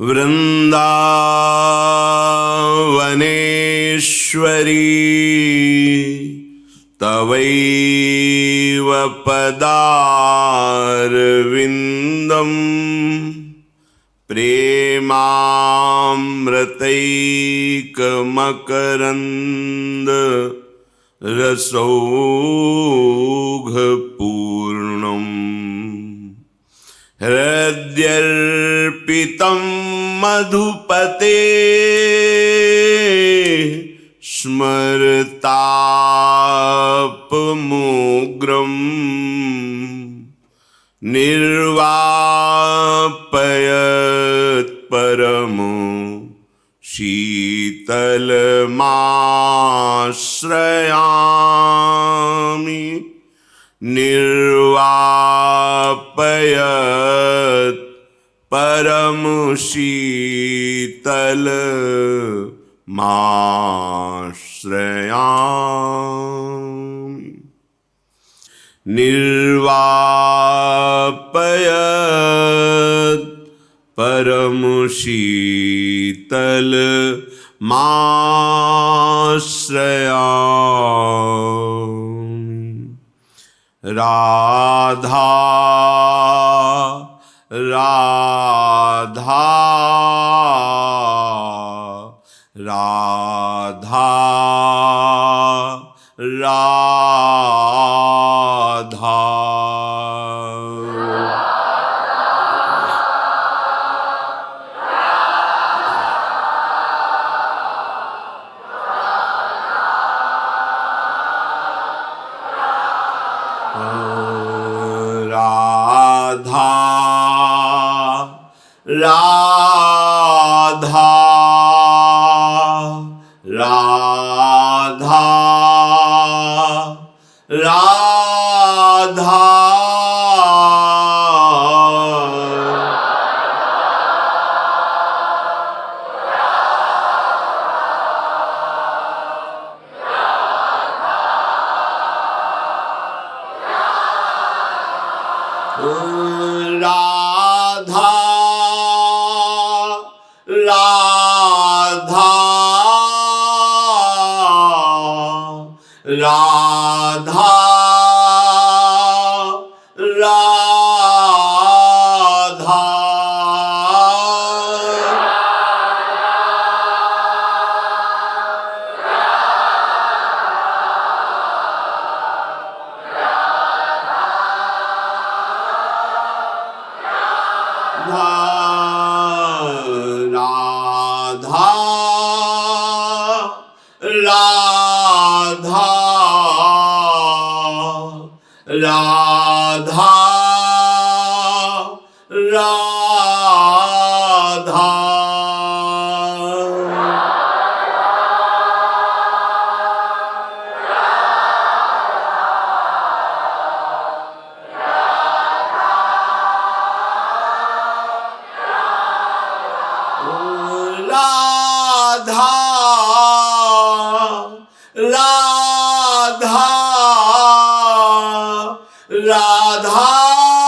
वृन्दावनेश्वरी तवैव पदारविन्दम् प्रेमामृतैकमकरन्द रसौघपूर्णम् हृद्यर्पितं मधुपते स्मरतापमुग्रम् निर्वापयत् परमो शीतलमाश्रयामि निर्वापयत् परमो शीतलमाश्रयामि निर्वापयत् परमो शीतलमाश्रयामि। राधा राधा राधा राधा राधा राधा राधा राधा राधा राधा राधा राधा राधा राधा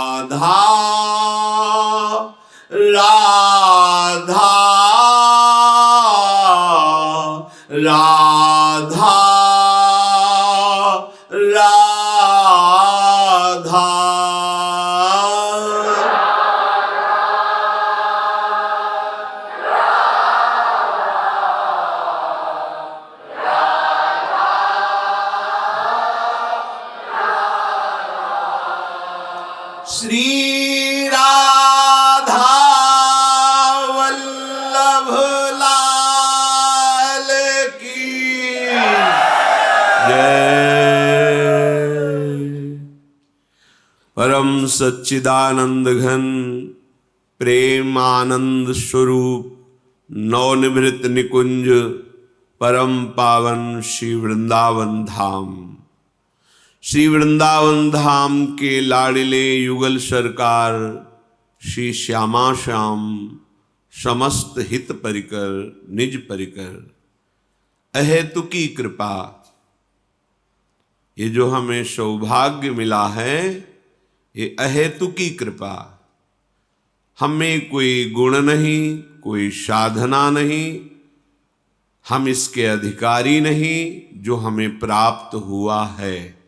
राधा राधा राधा राधा राधा श्री राधा वल्लभ लाल की जय। परम सच्चिदानंद घन प्रेम आनंद स्वरूप नवनिवृत्त निकुंज परम पावन श्री वृंदावन धाम, श्री वृंदावन धाम के लाडिले युगल सरकार श्री श्यामा श्याम समस्त हित परिकर निज परिकर अहेतुकी कृपा। ये जो हमें सौभाग्य मिला है ये अहेतुकी कृपा। हमें कोई गुण नहीं, कोई साधना नहीं, हम इसके अधिकारी नहीं, जो हमें प्राप्त हुआ है।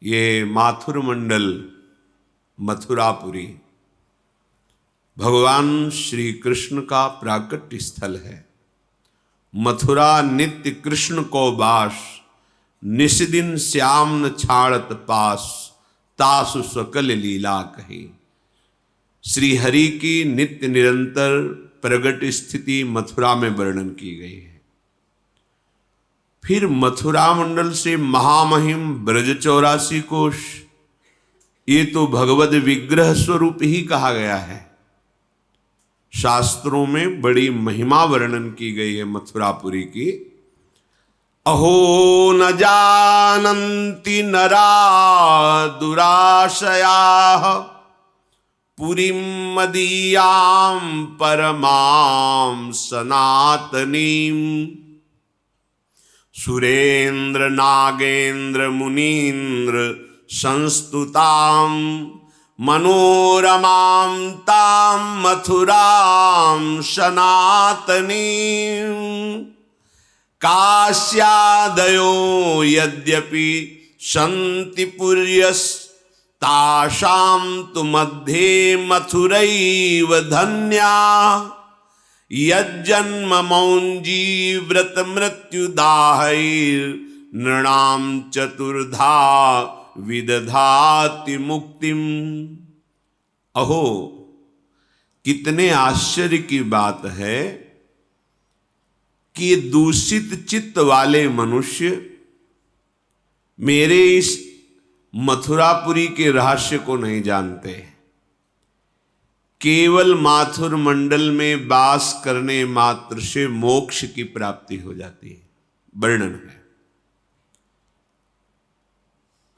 ये माथुर मंडल मथुरापुरी भगवान श्री कृष्ण का प्राकट्य स्थल है। मथुरा नित्य कृष्ण को बास, निस्दिन श्याम न छाड़त पास, तासु सकल लीला कही। श्री हरि की नित्य निरंतर प्रगट स्थिति मथुरा में वर्णन की गई है। फिर मथुरा मंडल से महामहिम ब्रज 84 कोश, ये तो भगवद विग्रह स्वरूप ही कहा गया है। शास्त्रों में बड़ी महिमा वर्णन की गई है मथुरापुरी की। अहो न जानन्ति नरा दुराशया पुरीं मदीयां परमां सनातनीं। सुरेंद्र नागेंद्र मुनीन्द्र संस्तुतां मनोरमां तां मथुरां सनातनीं। काश्यादयो यद्यपि सन्ति पुर्यस्, तासां तु मध्ये मथुरैव धन्या। यज्जन्म मौञ्जी व्रत मृत्युदाहैर्नृणां चतुर्धा विदधाति मुक्तिम्। अहो कितने आश्चर्य की बात है कि दूषित चित्त वाले मनुष्य मेरे इस मथुरापुरी के रहस्य को नहीं जानते। केवल माथुर मंडल में वास करने मात्र से मोक्ष की प्राप्ति हो जाती है। वर्णन है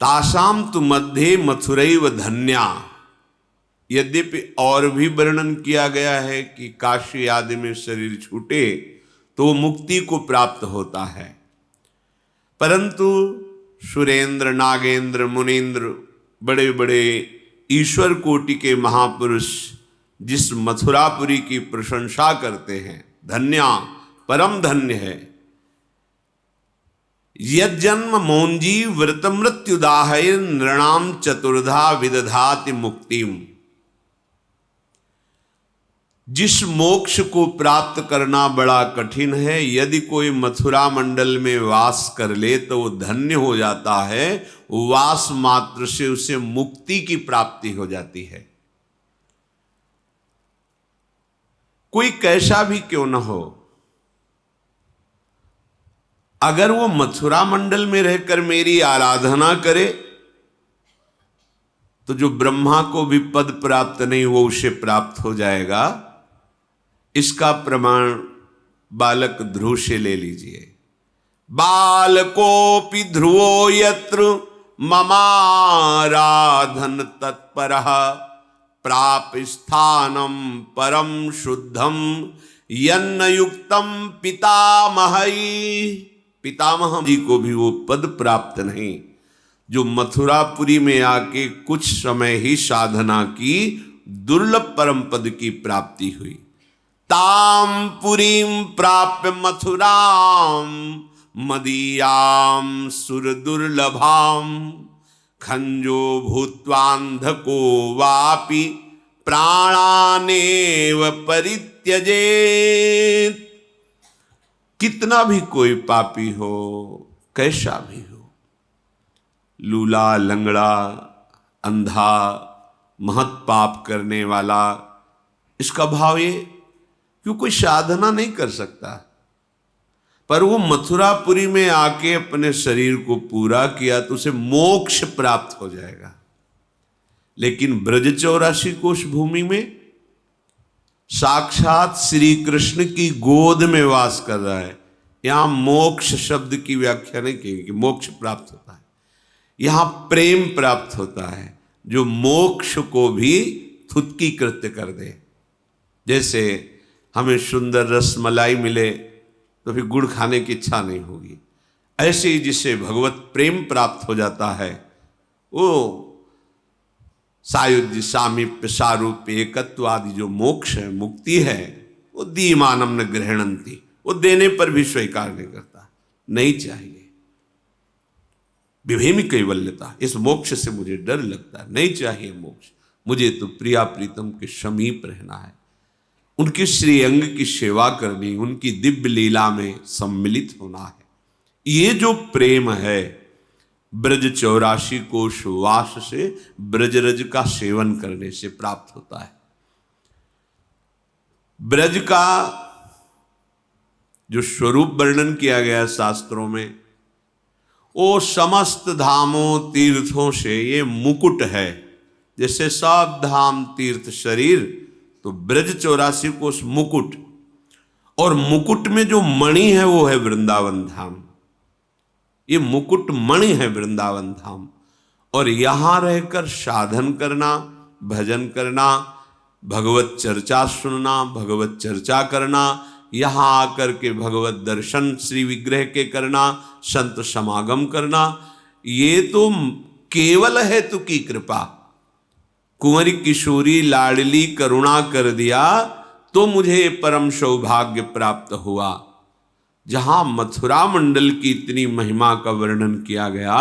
तासाम तु मध्ये मथुरैव धन्या। यद्यपि और भी वर्णन किया गया है कि काशी आदि में शरीर छूटे तो मुक्ति को प्राप्त होता है, परंतु सुरेंद्र नागेंद्र मुनीन्द्र बड़े बड़े ईश्वर कोटि के महापुरुष जिस मथुरापुरी की प्रशंसा करते हैं, धन्या परम धन्य है। यज्जन्म मौंजी व्रत मृत्युदाहय नृणाम चतुर्धा विदधाति मुक्तिम। जिस मोक्ष को प्राप्त करना बड़ा कठिन है, यदि कोई मथुरा मंडल में वास कर ले तो वो धन्य हो जाता है। वास मात्र से उसे मुक्ति की प्राप्ति हो जाती है। कोई कैसा भी क्यों न हो, अगर वो मथुरा मंडल में रहकर मेरी आराधना करे तो जो ब्रह्मा को भी पद प्राप्त नहीं वो उसे प्राप्त हो जाएगा। इसका प्रमाण बालक ध्रुव से ले लीजिए। बालकोपि ध्रुवो यत्र ममाराधन तत्परः, प्राप स्थानम परम शुद्धम यन्न युक्तम पितामहई। पितामह जी को भी वो पद प्राप्त नहीं जो मथुरापुरी में आके कुछ समय ही साधना की, दुर्लभ परम पद की प्राप्ति हुई। ताम पुरीं प्राप्य मथुराम मदीयाम सुर दुर्लभाम। खंजो भूत्वांधको वापि प्राणानेव परित्यजेत। कितना भी कोई पापी हो, कैसा भी हो, लूला लंगड़ा अंधा, महत पाप करने वाला, इसका भाव ये कि कोई साधना नहीं कर सकता, पर वो मथुरापुरी में आके अपने शरीर को पूरा किया तो उसे मोक्ष प्राप्त हो जाएगा। लेकिन ब्रज 84 कोश भूमि में साक्षात श्री कृष्ण की गोद में वास कर रहा है। यहां मोक्ष शब्द की व्याख्या नहीं कहेंगे कि मोक्ष प्राप्त होता है, यहां प्रेम प्राप्त होता है जो मोक्ष को भी थुत्की कृत्य कर दे। जैसे हमें सुंदर रसमलाई मिले तो फिर गुड़ खाने की इच्छा नहीं होगी, ऐसे ही जिससे भगवत प्रेम प्राप्त हो जाता है वो सायुज्य, सामीप्य, सारूप्य, एकत्व आदि जो मोक्ष है, मुक्ति है, वो दीमानम न ग्रहणंती, वो देने पर भी स्वीकार नहीं करता, नहीं चाहिए। विभेमी कैवल्यता, इस मोक्ष से मुझे डर लगता है, नहीं चाहिए मोक्ष, मुझे तो प्रिया प्रीतम के समीप रहना है, उनके श्री अंग की सेवा करनी, उनकी दिव्य लीला में सम्मिलित होना है। ये जो प्रेम है ब्रज 84 कोश वास से, ब्रजरज का सेवन करने से प्राप्त होता है। ब्रज का जो स्वरूप वर्णन किया गया शास्त्रों में, वो समस्त धामों तीर्थों से ये मुकुट है। जैसे सब धाम तीर्थ शरीर, तो ब्रज 84 कोश मुकुट, और मुकुट में जो मणि है वो है वृंदावन धाम। ये मुकुट मणि है वृंदावन धाम। और यहां रहकर साधन करना, भजन करना, भगवत चर्चा सुनना, भगवत चर्चा करना, यहां आकर के भगवत दर्शन श्री विग्रह के करना, संत समागम करना, ये तो केवल है तु की कृपा। कुंवरी किशोरी लाडली करुणा कर दिया तो मुझे परम सौभाग्य प्राप्त हुआ। जहां मथुरा मंडल की इतनी महिमा का वर्णन किया गया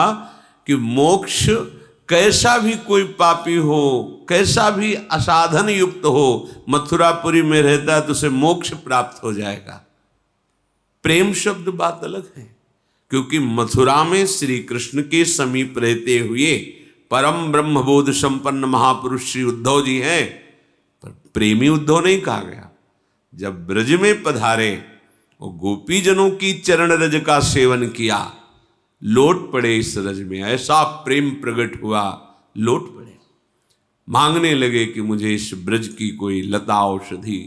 कि मोक्ष कैसा भी कोई पापी हो, कैसा भी असाधन युक्त हो, मथुरापुरी में रहता है तो उसे मोक्ष प्राप्त हो जाएगा। प्रेम शब्द बात अलग है, क्योंकि मथुरा में श्री कृष्ण के समीप रहते हुए परम ब्रह्मबोध संपन्न महापुरुष श्री उद्धव जी हैं, पर प्रेमी उद्धव नहीं कहा गया। जब ब्रज में पधारे, वो गोपी जनों की चरण रज का सेवन किया, लौट पड़े इस रज में, ऐसा प्रेम प्रकट हुआ, लौट पड़े, मांगने लगे कि मुझे इस ब्रज की कोई लता औषधि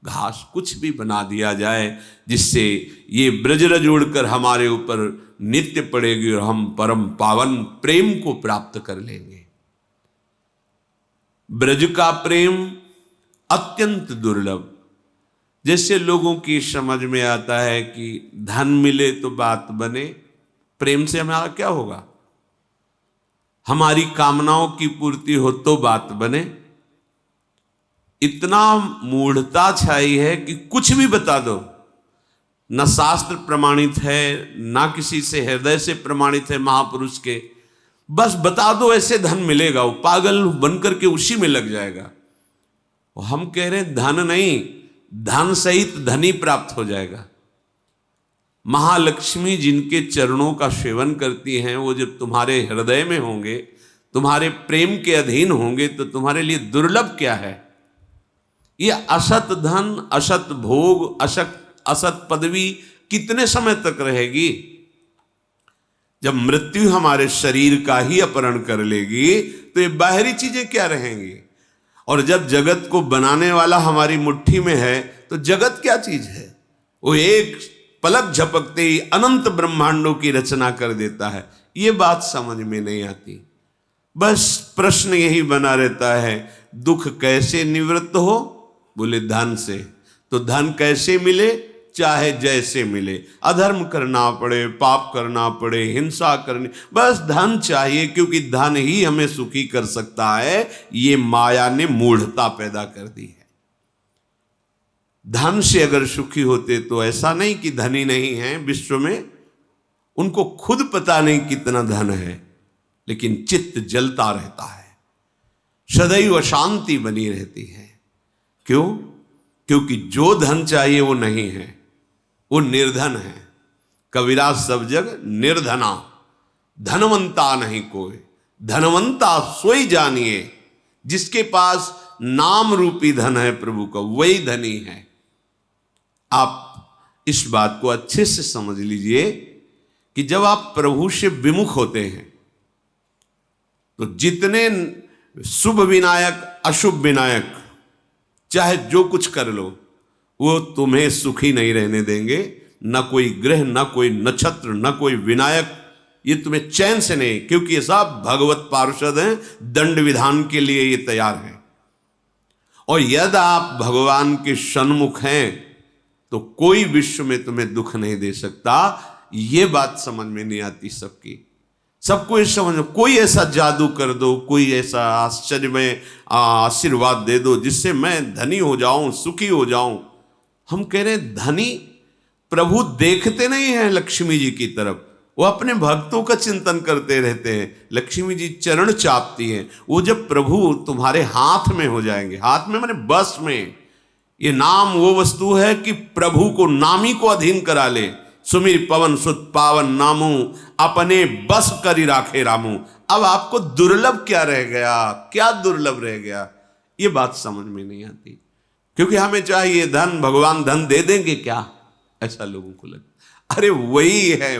घास कुछ भी बना दिया जाए, जिससे ये ब्रजरज उड़कर हमारे ऊपर नित्य पड़ेगी और हम परम पावन प्रेम को प्राप्त कर लेंगे। ब्रज का प्रेम अत्यंत दुर्लभ। जैसे लोगों की समझ में आता है कि धन मिले तो बात बने, प्रेम से हमारा क्या होगा, हमारी कामनाओं की पूर्ति हो तो बात बने। इतना मूढ़ता छाई है कि कुछ भी बता दो, न शास्त्र प्रमाणित है, ना किसी से हृदय से प्रमाणित है महापुरुष के, बस बता दो ऐसे धन मिलेगा, वो पागल बनकर के उसी में लग जाएगा। हम कह रहे हैं धन नहीं, धन सहित धनी प्राप्त हो जाएगा। महालक्ष्मी जिनके चरणों का सेवन करती हैं, वो जब तुम्हारे हृदय में होंगे, तुम्हारे प्रेम के अधीन होंगे, तो तुम्हारे लिए दुर्लभ क्या है। ये असत धन, असत भोग, असत पदवी कितने समय तक रहेगी। जब मृत्यु हमारे शरीर का ही अपहरण कर लेगी तो ये बाहरी चीजें क्या रहेंगी। और जब जगत को बनाने वाला हमारी मुट्ठी में है तो जगत क्या चीज है। वो एक पलक झपकते ही अनंत ब्रह्मांडों की रचना कर देता है। ये बात समझ में नहीं आती। बस प्रश्न यही बना रहता है, दुख कैसे निवृत्त हो, बोले धन से। तो धन कैसे मिले, चाहे जैसे मिले, अधर्म करना पड़े, पाप करना पड़े, हिंसा करनी, बस धन चाहिए, क्योंकि धन ही हमें सुखी कर सकता है। ये माया ने मूढ़ता पैदा कर दी है। धन से अगर सुखी होते तो ऐसा नहीं कि धनी नहीं है विश्व में, उनको खुद पता नहीं कितना धन है, लेकिन चित्त जलता रहता है, सदैव अशांति बनी रहती है। क्यों? क्योंकि जो धन चाहिए वो नहीं है, वो निर्धन है। कबीरा सब जग निर्धना, धनवंता नहीं कोई। धनवंता सोई जानिए, जिसके पास नाम रूपी धन है प्रभु का, वही धनी है। आप इस बात को अच्छे से समझ लीजिए कि जब आप प्रभु से विमुख होते हैं तो जितने शुभ विनायक अशुभ विनायक चाहे जो कुछ कर लो, वो तुम्हें सुखी नहीं रहने देंगे। न कोई ग्रह, न कोई नक्षत्र, न कोई विनायक, ये तुम्हें चैन से नहीं, क्योंकि ये सब भगवत पार्षद हैं, दंड विधान के लिए ये तैयार हैं। और यदि आप भगवान के सन्मुख हैं तो कोई विश्व में तुम्हें दुख नहीं दे सकता। ये बात समझ में नहीं आती सबकी। सबको ये समझ, कोई ऐसा जादू कर दो, कोई ऐसा आश्चर्यमय आशीर्वाद दे दो जिससे मैं धनी हो जाऊं, सुखी हो जाऊं। हम कह रहे हैं धनी प्रभु देखते नहीं हैं लक्ष्मी जी की तरफ, वो अपने भक्तों का चिंतन करते रहते हैं। लक्ष्मी जी चरण चापती हैं। वो जब प्रभु तुम्हारे हाथ में हो जाएंगे, हाथ में माने बस में, ये नाम वो वस्तु है कि प्रभु को, नामी को अधीन करा ले। सुमिर पवन सुत पावन नामू, अपने बस करी राखे रामू। अब आपको दुर्लभ क्या रह गया, क्या दुर्लभ रह गया, ये बात समझ में नहीं आती। क्योंकि हमें चाहिए धन, भगवान धन दे देंगे क्या, ऐसा लोगों को लगता। अरे वही है,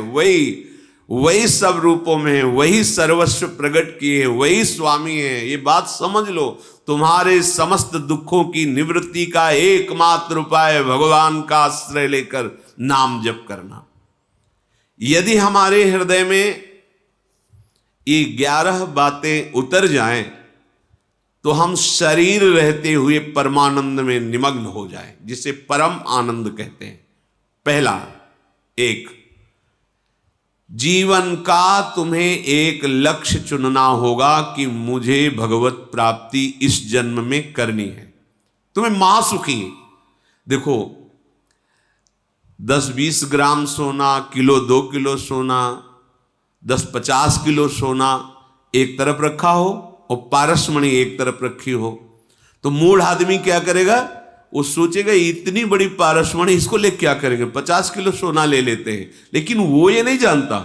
वही सब रूपों में है, वही सर्वस्व प्रकट किए है, वही स्वामी है। ये बात समझ लो। तुम्हारे समस्त दुखों की निवृत्ति का एकमात्र उपाय भगवान का आश्रय लेकर नाम जप करना। यदि हमारे हृदय में ये 11 बातें उतर जाएं तो हम शरीर रहते हुए परमानंद में निमग्न हो जाएं, जिसे परम आनंद कहते हैं। पहला, एक, जीवन का तुम्हें एक लक्ष्य चुनना होगा कि मुझे भगवत प्राप्ति इस जन्म में करनी है। तुम्हें महासुखी, देखो 10-20 ग्राम सोना, किलो 2 किलो सोना, 10-50 किलो सोना एक तरफ रखा हो और पारसमणि एक तरफ रखी हो, तो मूढ़ आदमी क्या करेगा, वो सोचेगा इतनी बड़ी पारसमणि इसको ले क्या करेंगे, 50 किलो सोना ले लेते हैं। लेकिन वो ये नहीं जानता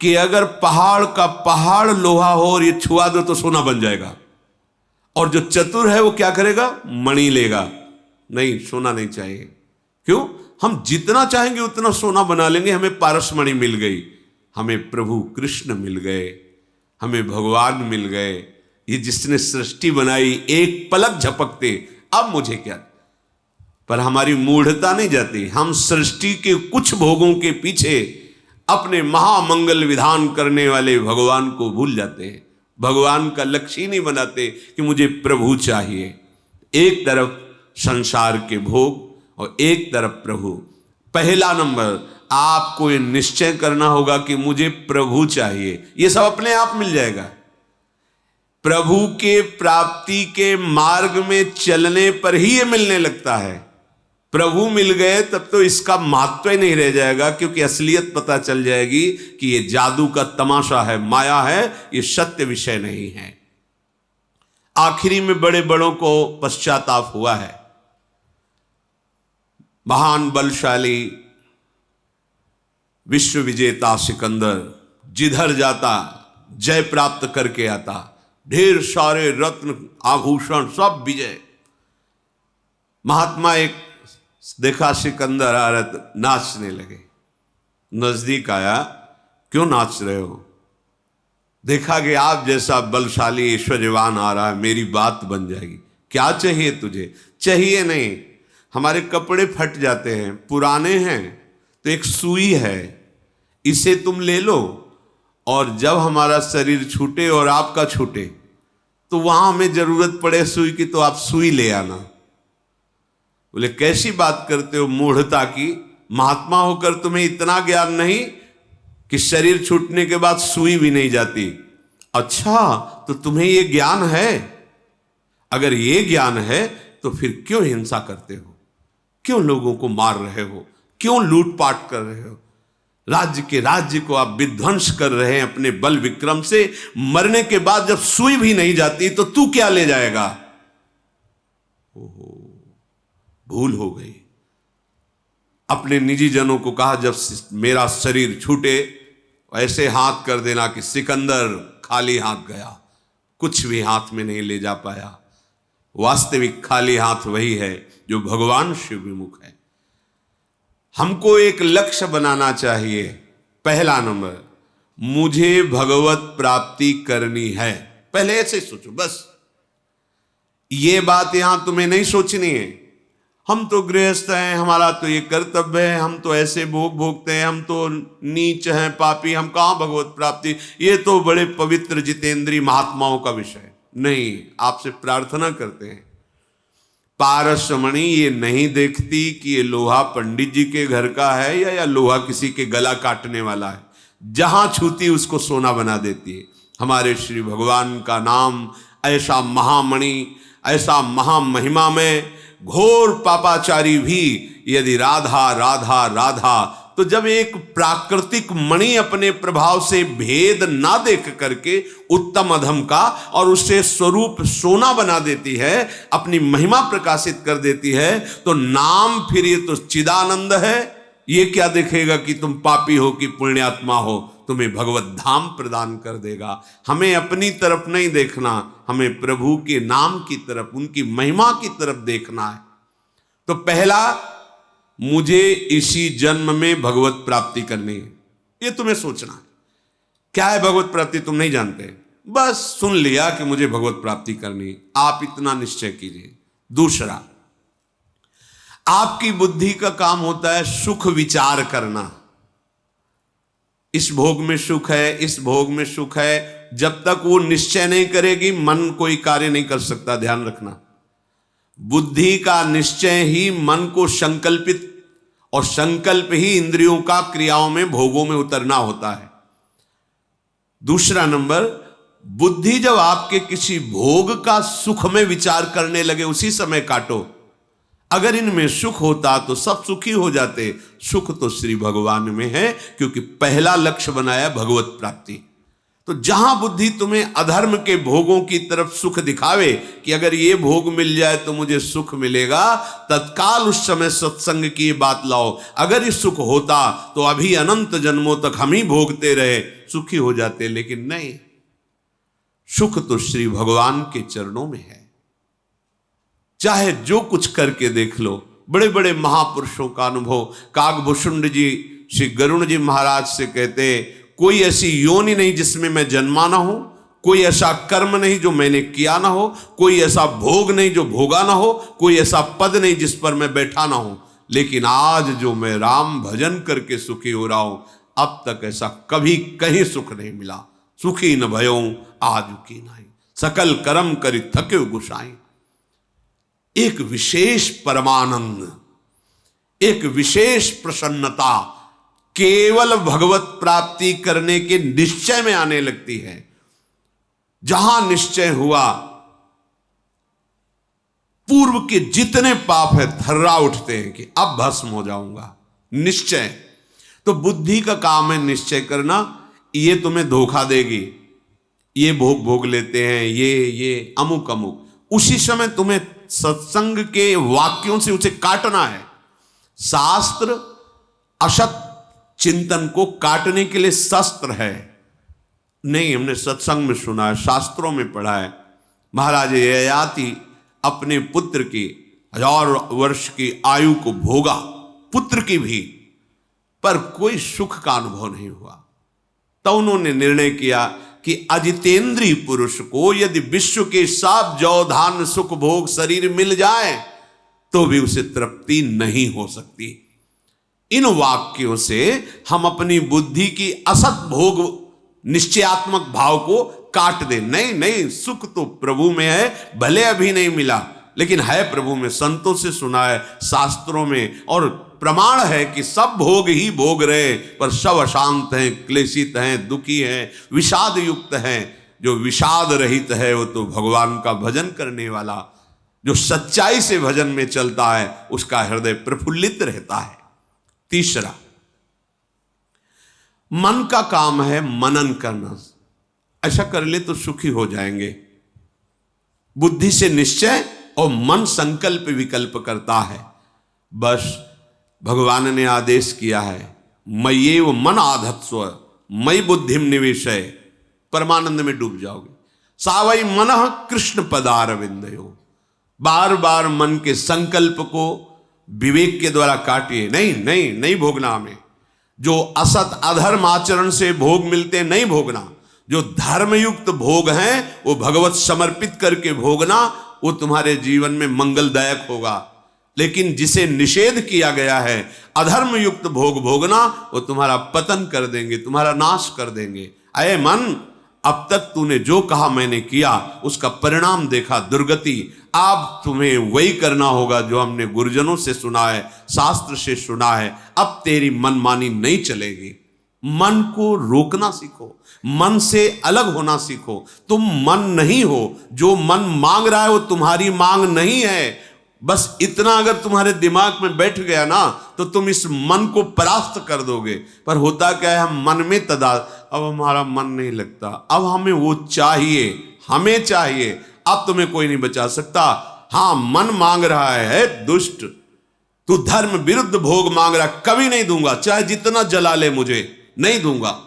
कि अगर पहाड़ का पहाड़ लोहा हो और ये छुआ दो तो सोना बन जाएगा। और जो चतुर है वो क्या करेगा, मणि लेगा। नहीं, सोना नहीं चाहिए। क्यों, हम जितना चाहेंगे उतना सोना बना लेंगे। हमें पारसमणि मिल गई, हमें प्रभु कृष्ण मिल गए, हमें भगवान मिल गए, ये जिसने सृष्टि बनाई एक पलक झपकते, अब मुझे क्या। पर हमारी मूढ़ता नहीं जाती। हम सृष्टि के कुछ भोगों के पीछे अपने महामंगल विधान करने वाले भगवान को भूल जाते हैं। भगवान का लक्ष्य ही नहीं बनाते कि मुझे प्रभु चाहिए। एक तरफ संसार के भोग और एक तरफ प्रभु। पहला नंबर, आपको ये निश्चय करना होगा कि मुझे प्रभु चाहिए। ये सब अपने आप मिल जाएगा। प्रभु के प्राप्ति के मार्ग में चलने पर ही ये मिलने लगता है। प्रभु मिल गए तब तो इसका महत्व ही नहीं रह जाएगा, क्योंकि असलियत पता चल जाएगी कि ये जादू का तमाशा है, माया है, ये सत्य विषय नहीं है। आखिरी में बड़े बड़ों को पश्चाताप हुआ है। महान बलशाली विश्व विजेता सिकंदर जिधर जाता जय प्राप्त करके आता, ढेर सारे रत्न आभूषण सब विजय। महात्मा एक देखा सिकंदर आ रहा, नाचने लगे। नजदीक आया, क्यों नाच रहे हो? देखा कि आप जैसा बलशाली ऐश्वर्यवान आ रहा है, मेरी बात बन जाएगी। क्या चाहिए तुझे? चाहिए नहीं, हमारे कपड़े फट जाते हैं, पुराने हैं, तो एक सुई है, इसे तुम ले लो, और जब हमारा शरीर छूटे और आपका छूटे तो वहां हमें जरूरत पड़े सुई की, तो आप सुई ले आना। बोले कैसी बात करते हो मूढ़ता की, महात्मा होकर तुम्हें इतना ज्ञान नहीं कि शरीर छूटने के बाद सुई भी नहीं जाती। अच्छा, तो तुम्हें ये ज्ञान है? अगर ये ज्ञान है तो फिर क्यों हिंसा करते हो? क्यों लोगों को मार रहे हो? क्यों लूटपाट कर रहे हो? राज्य को आप विध्वंस कर रहे हैं अपने बल विक्रम से। मरने के बाद जब सुई भी नहीं जाती तो तू क्या ले जाएगा? ओहो, भूल हो गई। अपने निजी जनों को कहा, जब मेरा शरीर छूटे ऐसे हाथ कर देना कि सिकंदर खाली हाथ गया, कुछ भी हाथ में नहीं ले जा पाया। वास्तविक खाली हाथ वही है जो भगवान शिव विमुख है। हमको एक लक्ष्य बनाना चाहिए। पहला नंबर, मुझे भगवत प्राप्ति करनी है। पहले ऐसे सोचो, बस ये बात यहां तुम्हें नहीं सोचनी है। हम तो गृहस्थ हैं, हमारा तो ये कर्तव्य है, हम तो ऐसे भोग भोगते हैं, हम तो नीच हैं, पापी, हम कहां भगवत प्राप्ति। ये तो बड़े पवित्र जितेंद्रीय महात्माओं का विषय नहीं। आपसे प्रार्थना करते हैं, पारसमणि ये नहीं देखती कि ये लोहा पंडित जी के घर का है या लोहा किसी के गला काटने वाला है। जहां छूती उसको सोना बना देती है। हमारे श्री भगवान का नाम ऐसा महामणि, ऐसा महामहिमा में घोर पापाचारी भी यदि राधा राधा राधा, तो जब एक प्राकृतिक मणि अपने प्रभाव से भेद ना देख करके उत्तम अधम का और उससे स्वरूप सोना बना देती है, अपनी महिमा प्रकाशित कर देती है, तो नाम फिर ये तो चिदानंद है। ये क्या देखेगा कि तुम पापी हो कि पुण्यात्मा हो, तुम्हें भगवत धाम प्रदान कर देगा। हमें अपनी तरफ नहीं देखना, हमें प्रभु के नाम की तरफ, उनकी महिमा की तरफ देखना है। तो पहला, मुझे इसी जन्म में भगवत प्राप्ति करनी है, ये तुम्हें सोचना है। क्या है भगवत प्राप्ति तुम नहीं जानते, बस सुन लिया कि मुझे भगवत प्राप्ति करनी है, आप इतना निश्चय कीजिए। दूसरा, आपकी बुद्धि का काम होता है सुख विचार करना। इस भोग में सुख है, इस भोग में सुख है। जब तक वो निश्चय नहीं करेगी, मन कोई कार्य नहीं कर सकता। ध्यान रखना, बुद्धि का निश्चय ही मन को संकल्पित, और संकल्प ही इंद्रियों का क्रियाओं में, भोगों में उतरना होता है। दूसरा नंबर, बुद्धि जब आपके किसी भोग का सुख में विचार करने लगे, उसी समय काटो। अगर इनमें सुख होता तो सब सुखी हो जाते। सुख तो श्री भगवान में है, क्योंकि पहला लक्ष्य बनाया भगवत प्राप्ति। तो जहां बुद्धि तुम्हें अधर्म के भोगों की तरफ सुख दिखावे कि अगर ये भोग मिल जाए तो मुझे सुख मिलेगा, तत्काल उस समय सत्संग की बात लाओ। अगर ये सुख होता तो अभी अनंत जन्मों तक हम ही भोगते रहे, सुखी हो जाते। लेकिन नहीं, सुख तो श्री भगवान के चरणों में है। चाहे जो कुछ करके देख लो। बड़े बड़े महापुरुषों का अनुभव, कागभूषुंड जी श्री गरुण जी महाराज से कहते, कोई ऐसी योनि नहीं जिसमें मैं जन्मा ना हो, कोई ऐसा कर्म नहीं जो मैंने किया ना हो, कोई ऐसा भोग नहीं जो भोगा ना हो, कोई ऐसा पद नहीं जिस पर मैं बैठा ना हो, लेकिन आज जो मैं राम भजन करके सुखी हो रहा हूं, अब तक ऐसा कभी कहीं सुख नहीं मिला। सुखी न भयों आज की नहीं, सकल कर्म करी थके गुसाई। एक विशेष परमानंद, एक विशेष प्रसन्नता केवल भगवत प्राप्ति करने के निश्चय में आने लगती है। जहां निश्चय हुआ, पूर्व के जितने पाप है थर्रा उठते हैं कि अब भस्म हो जाऊंगा। निश्चय तो बुद्धि का काम है, निश्चय करना। ये तुम्हें धोखा देगी, ये भोग भोग लेते हैं, ये अमुक अमुक। उसी समय तुम्हें सत्संग के वाक्यों से उसे काटना है। शास्त्र असत चिंतन को काटने के लिए शस्त्र है। नहीं, हमने सत्संग में सुना है, शास्त्रों में पढ़ा है। महाराज ययाति अपने पुत्र की 1000 वर्ष की आयु को भोगा, पुत्र की भी, पर कोई सुख का अनुभव नहीं हुआ। तो उन्होंने निर्णय किया कि अजितेंद्रीय पुरुष को यदि विश्व के सब जौ धान सुख भोग शरीर मिल जाए तो भी उसे तृप्ति नहीं हो सकती। इन वाक्यों से हम अपनी बुद्धि की असत भोग निश्चयात्मक भाव को काट दे। नहीं, सुख तो प्रभु में है, भले अभी नहीं मिला लेकिन है प्रभु में। संतों से सुना है, शास्त्रों में, और प्रमाण है कि सब भोग ही भोग रहे, पर सब अशांत हैं, क्लेशित हैं, दुखी हैं, विषाद युक्त हैं। जो विषाद रहित है वो तो भगवान का भजन करने वाला, जो सच्चाई से भजन में चलता है, उसका हृदय प्रफुल्लित रहता है। तीसरा, मन का काम है मनन करना। ऐसा कर ले तो सुखी हो जाएंगे। बुद्धि से निश्चय और मन संकल्प विकल्प करता है। बस भगवान ने आदेश किया है, मय्येव मन आधत्स्व मयि बुद्धिम निवेशय परमानंद में डूब जाओगे। सावई मनः कृष्ण पदारविंदयो, बार बार मन के संकल्प को विवेक के द्वारा काटिए। नहीं नहीं नहीं भोगना हमें। जो असत अधर्म आचरण से भोग मिलते नहीं भोगना। जो धर्मयुक्त भोग हैं वो भगवत समर्पित करके भोगना, वो तुम्हारे जीवन में मंगलदायक होगा। लेकिन जिसे निषेध किया गया है अधर्म युक्त भोग भोगना, वो तुम्हारा पतन कर देंगे, तुम्हारा नाश कर देंगे। अये मन, अब तक तूने जो कहा मैंने किया, उसका परिणाम देखा, दुर्गति। अब तुम्हें वही करना होगा जो हमने गुरुजनों से सुना है, शास्त्र से सुना है। अब तेरी मनमानी नहीं चलेगी। मन को रोकना सीखो, मन से अलग होना सीखो। तुम मन नहीं हो। जो मन मांग रहा है वो तुम्हारी मांग नहीं है। बस इतना अगर तुम्हारे दिमाग में बैठ गया ना, तो तुम इस मन को परास्त कर दोगे। पर होता क्या है, हम मन में अब हमारा मन नहीं लगता, अब हमें वो चाहिए, हमें चाहिए। अब तुम्हें कोई नहीं बचा सकता। हाँ, मन मांग रहा है दुष्ट, तू धर्म विरुद्ध भोग मांग रहा, कभी नहीं दूंगा, चाहे जितना जला ले मुझे, नहीं दूंगा।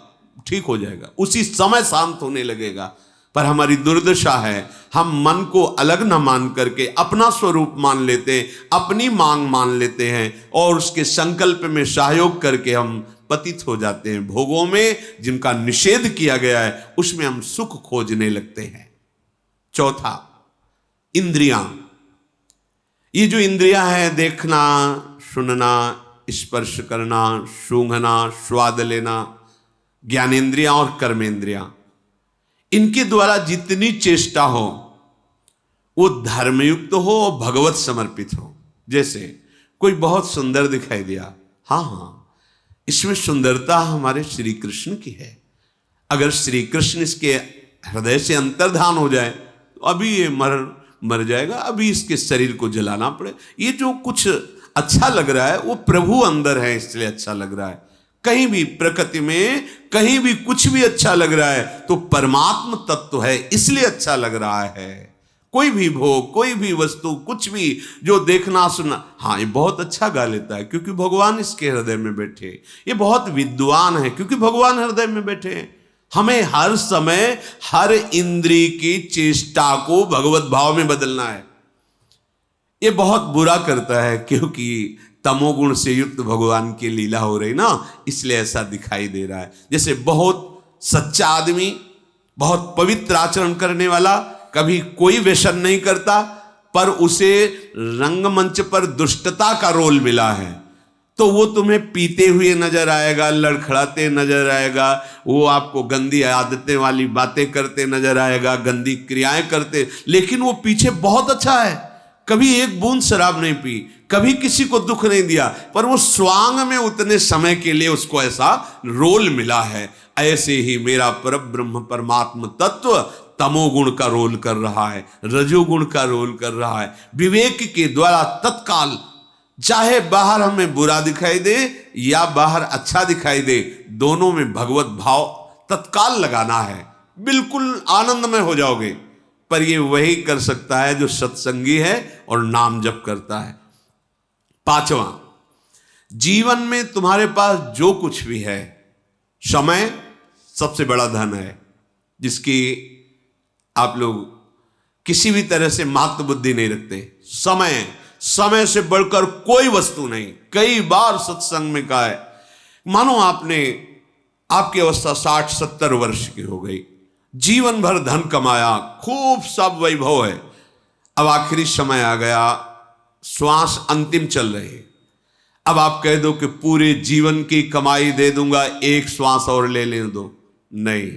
ठीक हो जाएगा, उसी समय शांत होने लगेगा। पर हमारी दुर्दशा है, हम मन को अलग न मान करके अपना स्वरूप मान लेते हैं, अपनी मांग मान लेते हैं, और उसके संकल्प में सहयोग करके हम पतित हो जाते हैं भोगों में, जिनका निषेध किया गया है उसमें हम सुख खोजने लगते हैं। चौथा, इंद्रियां। ये जो इंद्रियां हैं, देखना, सुनना, स्पर्श करना, सूंघना, स्वाद लेना, ज्ञानेंद्रियां और कर्मेंद्रियां, इनके द्वारा जितनी चेष्टा हो वो धर्मयुक्त हो और भगवत समर्पित हो। जैसे कोई बहुत सुंदर दिखाई दिया, हाँ, इसमें सुंदरता हमारे श्री कृष्ण की है। अगर श्री कृष्ण इसके हृदय से अंतर्धान हो जाए तो अभी ये मर जाएगा, अभी इसके शरीर को जलाना पड़े। ये जो कुछ अच्छा लग रहा है वो प्रभु अंदर है, इसलिए अच्छा लग रहा है। कहीं भी प्रकृति में कहीं भी कुछ भी अच्छा लग रहा है तो परमात्म तत्व है, इसलिए अच्छा लग रहा है। कोई भी भोग, कोई भी वस्तु, कुछ भी जो देखना सुनना, हाँ ये बहुत अच्छा गा लेता है क्योंकि भगवान इसके हृदय में बैठे। ये बहुत विद्वान है क्योंकि भगवान हृदय में बैठे। हमें हर समय हर इंद्रिय की चेष्टा को भगवत भाव में बदलना है। ये बहुत बुरा करता है क्योंकि तमोगुण से युक्त भगवान की लीला हो रही ना, इसलिए ऐसा दिखाई दे रहा है। जैसे बहुत सच्चा आदमी, बहुत पवित्र आचरण करने वाला, कभी कोई व्यसन नहीं करता, पर उसे रंगमंच पर दुष्टता का रोल मिला है, तो वो तुम्हें पीते हुए नजर आएगा, लड़खड़ाते नजर आएगा, वो आपको गंदी आदतें वाली बातें करते नजर आएगा, गंदी क्रियाएं करते, लेकिन वो पीछे बहुत अच्छा है। कभी एक बूंद शराब नहीं पी, कभी किसी को दुख नहीं दिया, पर वो स्वांग में उतने समय के लिए उसको ऐसा रोल मिला है। ऐसे ही मेरा परब्रह्म परमात्म तत्व तमोगुण का रोल कर रहा है, रजोगुण का रोल कर रहा है। विवेक के द्वारा तत्काल, चाहे बाहर हमें बुरा दिखाई दे या बाहर अच्छा दिखाई दे, दोनों में भगवत भाव तत्काल लगाना है, बिल्कुल आनंदमय हो जाओगे। पर ये वही कर सकता है जो सत्संगी है और नाम जप करता है। पांचवा, जीवन में तुम्हारे पास जो कुछ भी है, समय सबसे बड़ा धन है, जिसकी आप लोग किसी भी तरह से महत्व बुद्धि नहीं रखते। समय से बढ़कर कोई वस्तु नहीं। कई बार सत्संग में कहा है, मानो आपकी अवस्था 60-70 वर्ष की हो गई, जीवन भर धन कमाया, खूब सब वैभव है, अब आखिरी समय आ गया, श्वास अंतिम चल रही है, अब आप कह दो कि पूरे जीवन की कमाई दे दूंगा, एक श्वास और ले लेने दो। नहीं,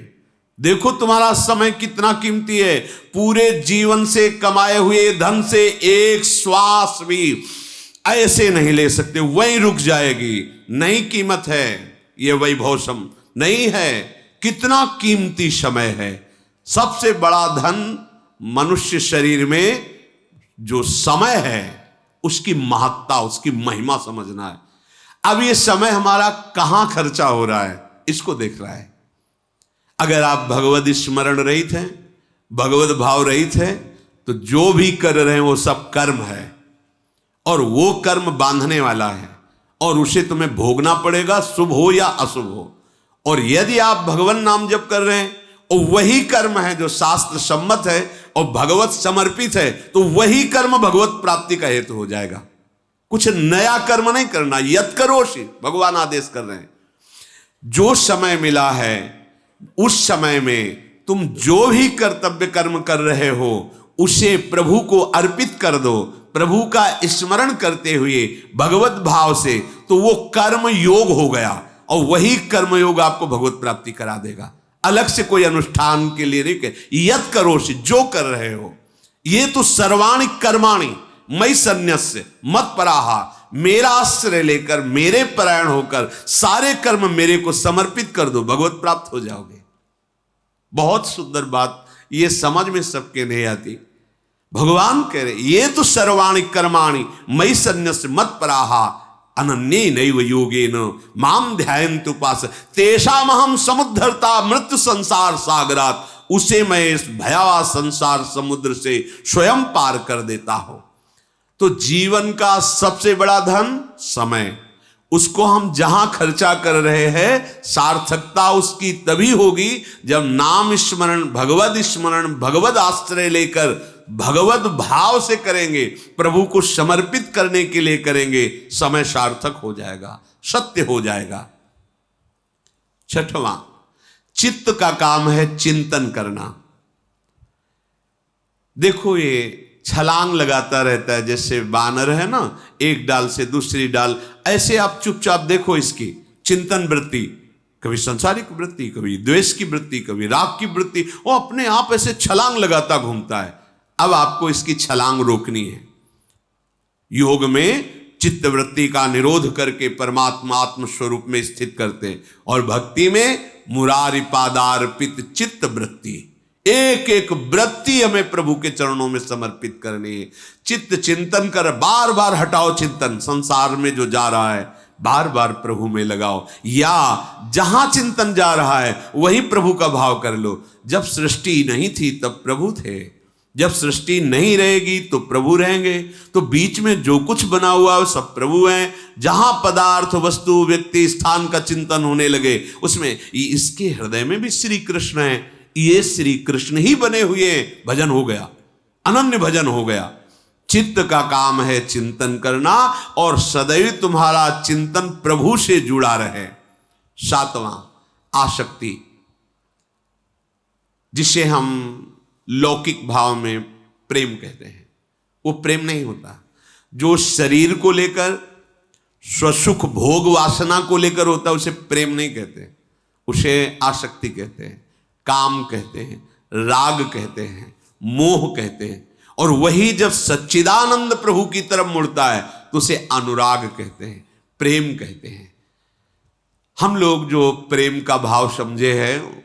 देखो तुम्हारा समय कितना कीमती है। पूरे जीवन से कमाए हुए धन से एक श्वास भी ऐसे नहीं ले सकते, वहीं रुक जाएगी। नहीं कीमत है, ये वैभव सम नहीं है। कितना कीमती समय है। सबसे बड़ा धन मनुष्य शरीर में जो समय है, उसकी महत्ता, उसकी महिमा समझना है। अब ये समय हमारा कहां खर्चा हो रहा है, इसको देख रहा है। अगर आप भगवत स्मरण रहित हैं, भगवत भाव रहित हैं, तो जो भी कर रहे हैं वो सब कर्म है, और वो कर्म बांधने वाला है, और उसे तुम्हें भोगना पड़ेगा, शुभ हो या अशुभ हो। और यदि आप भगवान नाम जप कर रहे हैं और वही कर्म है जो शास्त्र सम्मत है और भगवत समर्पित है, तो वही कर्म भगवत प्राप्ति का हेतु हो जाएगा। कुछ नया कर्म नहीं करना। यत करोषि, भगवान आदेश कर रहे हैं, जो समय मिला है उस समय में तुम जो भी कर्तव्य कर्म कर रहे हो उसे प्रभु को अर्पित कर दो, प्रभु का स्मरण करते हुए भगवत भाव से, तो वो कर्म योग हो गया और वही कर्म योग आपको भगवत प्राप्ति करा देगा। अलग से कोई अनुष्ठान के लिए नहीं कहे। यत करोषि, जो कर रहे हो, ये तो सर्वाणि कर्माणि मयि सन्न्यस्य मत पराहा, मेरा आश्रय लेकर मेरे परायण होकर सारे कर्म मेरे को समर्पित कर दो, भगवत प्राप्त हो जाओगे। बहुत सुंदर बात, ये समझ में सबके नहीं आती। भगवान कह रहे ये तो सर्वाणि कर्माणि मयि सन्न्यस्य मत पराहा अनन्ये नैव योगेन माम ध्यायन्तु उपास तेषामहं समुद्धरता मृत्यु संसार सागरात, उसे मैं इस भयावह संसार समुद्र से स्वयं पार कर देता हूं। तो जीवन का सबसे बड़ा धन समय, उसको हम जहां खर्चा कर रहे हैं, सार्थकता उसकी तभी होगी जब नाम स्मरण, भगवद स्मरण, भगवद आश्रय लेकर भगवत भाव से करेंगे, प्रभु को समर्पित करने के लिए करेंगे, समय सार्थक हो जाएगा, सत्य हो जाएगा। छठवां, चित्त का काम है चिंतन करना। देखो ये छलांग लगाता रहता है, जैसे बानर है ना, एक डाल से दूसरी डाल, ऐसे आप चुपचाप देखो इसकी चिंतन वृत्ति, कभी संसारिक वृत्ति, कभी द्वेष की वृत्ति, कभी राग की वृत्ति, वो अपने आप ऐसे छलांग लगाता घूमता है। अब आपको इसकी छलांग रोकनी है। योग में चित्त वृत्ति का निरोध करके परमात्मा आत्म स्वरूप में स्थित करते हैं, और भक्ति में मुरारी पादार्पित चित्त वृत्ति, एक एक वृत्ति हमें प्रभु के चरणों में समर्पित करनी है। चित्त चिंतन कर, बार बार हटाओ चिंतन, संसार में जो जा रहा है बार बार प्रभु में लगाओ, या जहां चिंतन जा रहा है वही प्रभु का भाव कर लो। जब सृष्टि नहीं थी तब प्रभु थे, जब सृष्टि नहीं रहेगी तो प्रभु रहेंगे, तो बीच में जो कुछ बना हुआ है सब प्रभु हैं। जहां पदार्थ, वस्तु, व्यक्ति, स्थान का चिंतन होने लगे उसमें इसके हृदय में भी श्री कृष्ण है, ये श्री कृष्ण ही बने हुए, भजन हो गया, अनन्य भजन हो गया। चित्त का काम है चिंतन करना, और सदैव तुम्हारा चिंतन प्रभु से जुड़ा रहे। सातवां, आसक्ति, जिसे हम लौकिक भाव में प्रेम कहते हैं, वो प्रेम नहीं होता। जो शरीर को लेकर, स्वसुख भोग वासना को लेकर होता है उसे प्रेम नहीं कहते, उसे आसक्ति कहते हैं, काम कहते हैं, राग कहते हैं, मोह कहते हैं। और वही जब सच्चिदानंद प्रभु की तरफ मुड़ता है तो उसे अनुराग कहते हैं, प्रेम कहते हैं। हम लोग जो प्रेम का भाव समझे हैं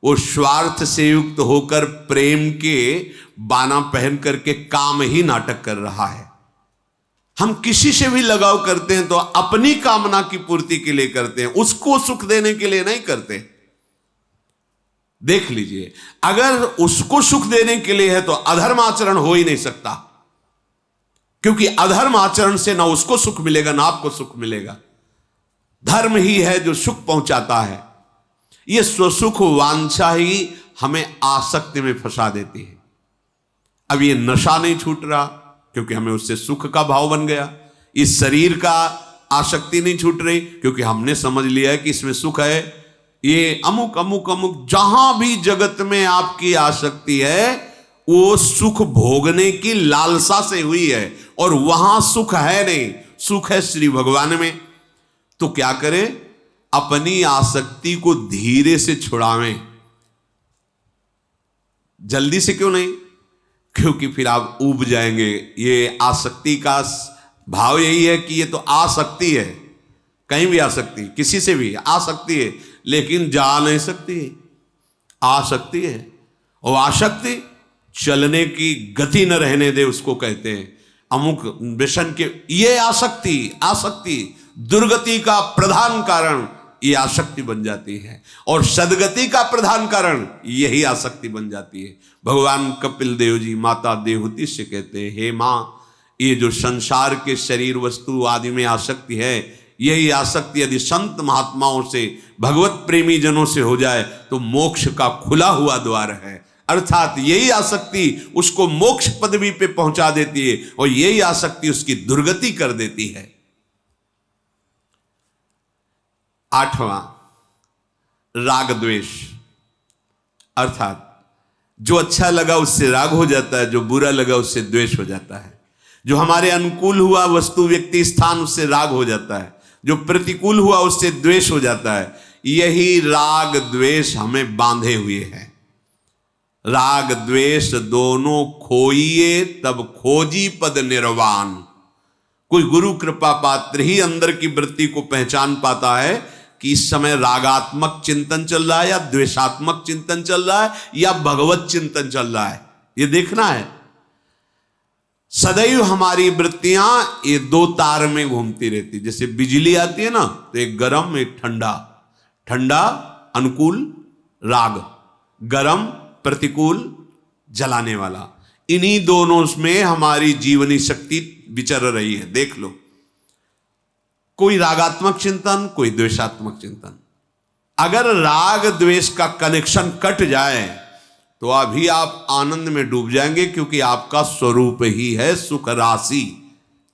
वो स्वार्थ से युक्त होकर प्रेम के बाना पहन करके काम ही नाटक कर रहा है। हम किसी से भी लगाव करते हैं तो अपनी कामना की पूर्ति के लिए करते हैं, उसको सुख देने के लिए नहीं करते। देख लीजिए, अगर उसको सुख देने के लिए है तो अधर्म आचरण हो ही नहीं सकता, क्योंकि अधर्म आचरण से ना उसको सुख मिलेगा ना आपको सुख मिलेगा। धर्म ही है जो सुख पहुंचाता है। यह स्वसुख वांछा ही हमें आसक्ति में फंसा देती है। अब ये नशा नहीं छूट रहा क्योंकि हमें उससे सुख का भाव बन गया। इस शरीर का आसक्ति नहीं छूट रही क्योंकि हमने समझ लिया है कि इसमें सुख है। ये अमुक अमुक अमुक, जहां भी जगत में आपकी आसक्ति है वो सुख भोगने की लालसा से हुई है, और वहां सुख है नहीं, सुख है श्री भगवान में। तो क्या करें? अपनी आसक्ति को धीरे से छुड़ावें। जल्दी से क्यों नहीं? क्योंकि फिर आप ऊब जाएंगे। ये आसक्ति का भाव यही है कि ये तो आसक्ति है, कहीं भी आ सकती, किसी से भी आ सकती है, लेकिन जा नहीं सकती, आ सकती है। और आसक्ति चलने की गति न रहने दे, उसको कहते हैं अमुक व्यसन के। ये आसक्ति दुर्गति का प्रधान कारण ये आसक्ति बन जाती है, और सदगति का प्रधान कारण यही आसक्ति बन जाती है। भगवान कपिल देव जी माता देवहूति से कहते हैं, हे मां, ये जो संसार के शरीर वस्तु आदि में आसक्ति है, यही आसक्ति यदि संत महात्माओं से, भगवत प्रेमी जनों से हो जाए तो मोक्ष का खुला हुआ द्वार है। अर्थात यही आसक्ति उसको मोक्ष पदवी पे पहुंचा देती है और यही आसक्ति उसकी दुर्गति कर देती है। 8वां, राग द्वेष। अर्थात जो अच्छा लगा उससे राग हो जाता है, जो बुरा लगा उससे द्वेष हो जाता है। जो हमारे अनुकूल हुआ वस्तु, व्यक्ति, स्थान, उससे राग हो जाता है। जो प्रतिकूल हुआ उससे द्वेष हो जाता है। यही राग द्वेष हमें बांधे हुए है। राग द्वेष दोनों खोइए तब खोजी पद निर्वाण। कोई गुरु कृपा पात्र ही अंदर की वृत्ति को पहचान पाता है कि इस समय रागात्मक चिंतन चल रहा है या द्वेषात्मक चिंतन चल रहा है या भगवत चिंतन चल रहा है, ये देखना है। सदैव हमारी वृत्तियां ये दो तार में घूमती रहती। जैसे बिजली आती है ना, तो एक गरम एक ठंडा। ठंडा अनुकूल राग, गरम प्रतिकूल जलाने वाला। इन्हीं दोनों में हमारी जीवनी शक्ति विचर रही है। देख लो, कोई रागात्मक चिंतन, कोई द्वेषात्मक चिंतन। अगर राग द्वेष का कनेक्शन कट जाए तो अभी आप आनंद में डूब जाएंगे, क्योंकि आपका स्वरूप ही है सुख राशि,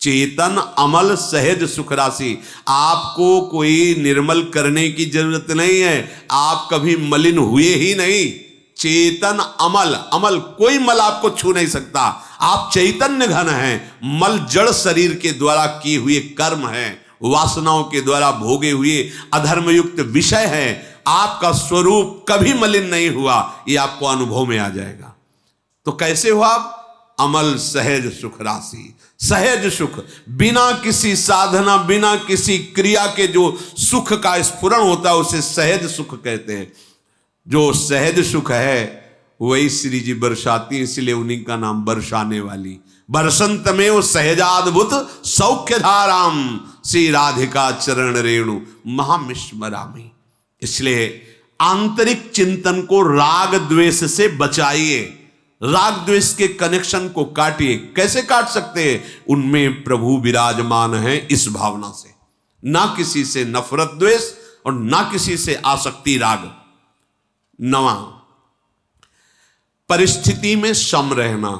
चेतन अमल सहज सुख राशि। आपको कोई निर्मल करने की जरूरत नहीं है, आप कभी मलिन हुए ही नहीं। चेतन अमल, अमल कोई मल आपको छू नहीं सकता। आप चैतन्य घन हैं, मल जड़ शरीर के द्वारा किए हुए कर्म है, वासनाओं के द्वारा भोगे हुए अधर्मयुक्त विषय है। आपका स्वरूप कभी मलिन नहीं हुआ, ये आपको अनुभव में आ जाएगा। तो कैसे हुआ? अमल सहज सुख राशि। सहज सुख, बिना किसी साधना, बिना किसी क्रिया के जो सुख का स्फुरण होता है उसे सहज सुख कहते हैं। जो सहज सुख है वही श्री जी बरसाती, इसलिए उन्हीं का नाम बरसाने वाली। बरसंत में वो सहजाद्भुत सौख्य धाराम, श्री राधिका चरण रेणु महामिश्मरामी। इसलिए आंतरिक चिंतन को राग द्वेष से बचाइए, राग द्वेष के कनेक्शन को काटिए। कैसे काट सकते हैं? उनमें प्रभु विराजमान है, इस भावना से। ना किसी से नफरत द्वेष और ना किसी से आसक्ति राग। 9वां, परिस्थिति में सम रहना।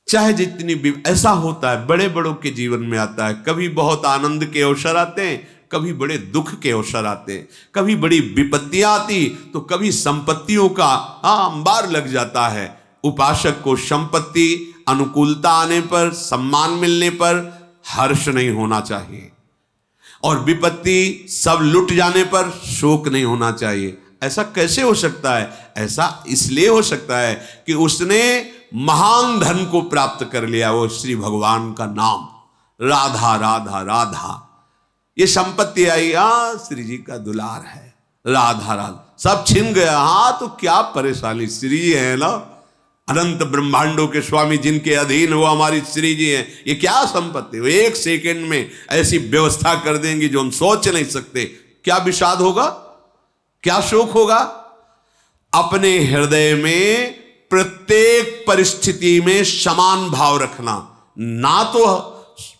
चाहे जितनी भी, ऐसा होता है बड़े बड़ों के जीवन में आता है, कभी बहुत आनंद के अवसर आते हैं, कभी बड़े दुख के अवसर आते हैं, कभी बड़ी विपत्तियां आती तो कभी संपत्तियों का अंबार लग जाता है। उपासक को संपत्ति अनुकूलता आने पर, सम्मान मिलने पर हर्ष नहीं होना चाहिए, और विपत्ति सब लुट जाने पर शोक नहीं होना चाहिए। ऐसा कैसे हो सकता है? ऐसा इसलिए हो सकता है कि उसने महान धन को प्राप्त कर लिया, वो श्री भगवान का नाम, राधा राधा राधा। ये संपत्ति आई, श्री जी का दुलार है, राधा राधा, सब छिन गया। तो क्या परेशानी, श्री जी है ना, अनंत ब्रह्मांडों के स्वामी, जिनके अधीन वो हमारी श्री जी हैं। ये क्या संपत्ति, वो एक सेकंड में ऐसी व्यवस्था कर देंगी जो हम सोच नहीं सकते। क्या विषाद होगा, क्या शोक होगा? अपने हृदय में प्रत्येक परिस्थिति में समान भाव रखना। ना तो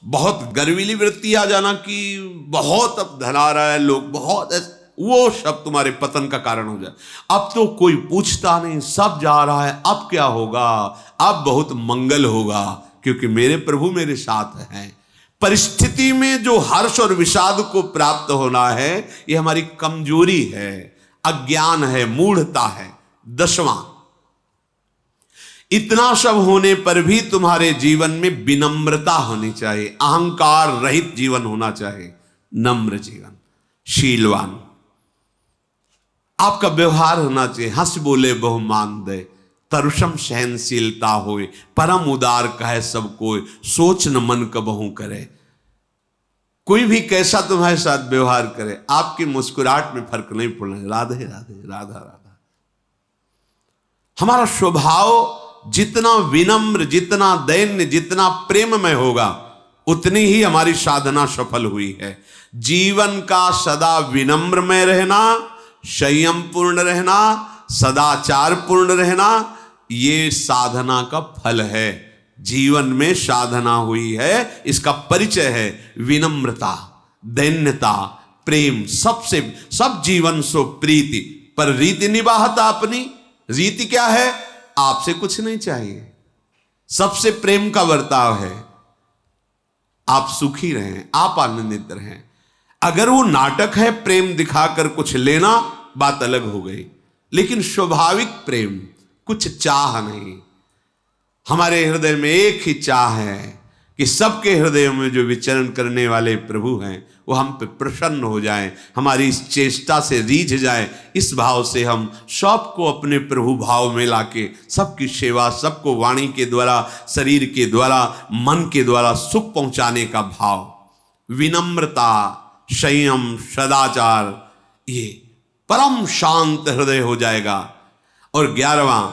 बहुत गर्वीली वृत्ति आ जाना कि बहुत अब धन आ रहा है, लोग बहुत, वो सब तुम्हारे पतन का कारण हो जाए। अब तो कोई पूछता नहीं, सब जा रहा है, अब क्या होगा? अब बहुत मंगल होगा, क्योंकि मेरे प्रभु मेरे साथ हैं। परिस्थिति में जो हर्ष और विषाद को प्राप्त होना है, ये हमारी कमजोरी है, अज्ञान है, मूढ़ता है। 10वां, इतना सब होने पर भी तुम्हारे जीवन में विनम्रता होनी चाहिए, अहंकार रहित जीवन होना चाहिए, नम्र जीवन, शीलवान। आपका व्यवहार होना चाहिए हंस बोले बहुमान दे, तरुषम सहनशीलता होए, परम उदार कहे सब कोई, सोच न मन कबहू करे। कोई भी कैसा तुम्हारे साथ व्यवहार करे, आपकी मुस्कुराहट में फर्क नहीं पड़ना। राधे राधे राधा राधा। हमारा स्वभाव जितना विनम्र, जितना दैन्य, जितना प्रेममय होगा, उतनी ही हमारी साधना सफल हुई है। जीवन का सदा विनम्र में रहना, संयम पूर्ण रहना, सदाचार पूर्ण रहना, ये साधना का फल है। जीवन में साधना हुई है, इसका परिचय है विनम्रता। दैन्यता, प्रेम, सबसे सब जीवन सो प्रीति, पर रीति निभाता अपनी। रीति क्या है? आपसे कुछ नहीं चाहिए, सबसे प्रेम का बर्ताव है, आप सुखी रहें, आप आनंदित रहें। अगर वो नाटक है, प्रेम दिखाकर कुछ लेना, बात अलग हो गई, लेकिन स्वाभाविक प्रेम, कुछ चाह नहीं। हमारे हृदय में एक ही चाह है कि सबके हृदयों में जो विचरण करने वाले प्रभु हैं वो हम पे प्रसन्न हो जाएं, हमारी इस चेष्टा से रीझ जाए। इस भाव से हम सबको अपने प्रभु भाव में लाके सबकी सेवा, सबको वाणी के द्वारा, शरीर के द्वारा, मन के द्वारा सुख पहुंचाने का भाव, विनम्रता, संयम, सदाचार, ये परम शांत हृदय हो जाएगा। और 11वां,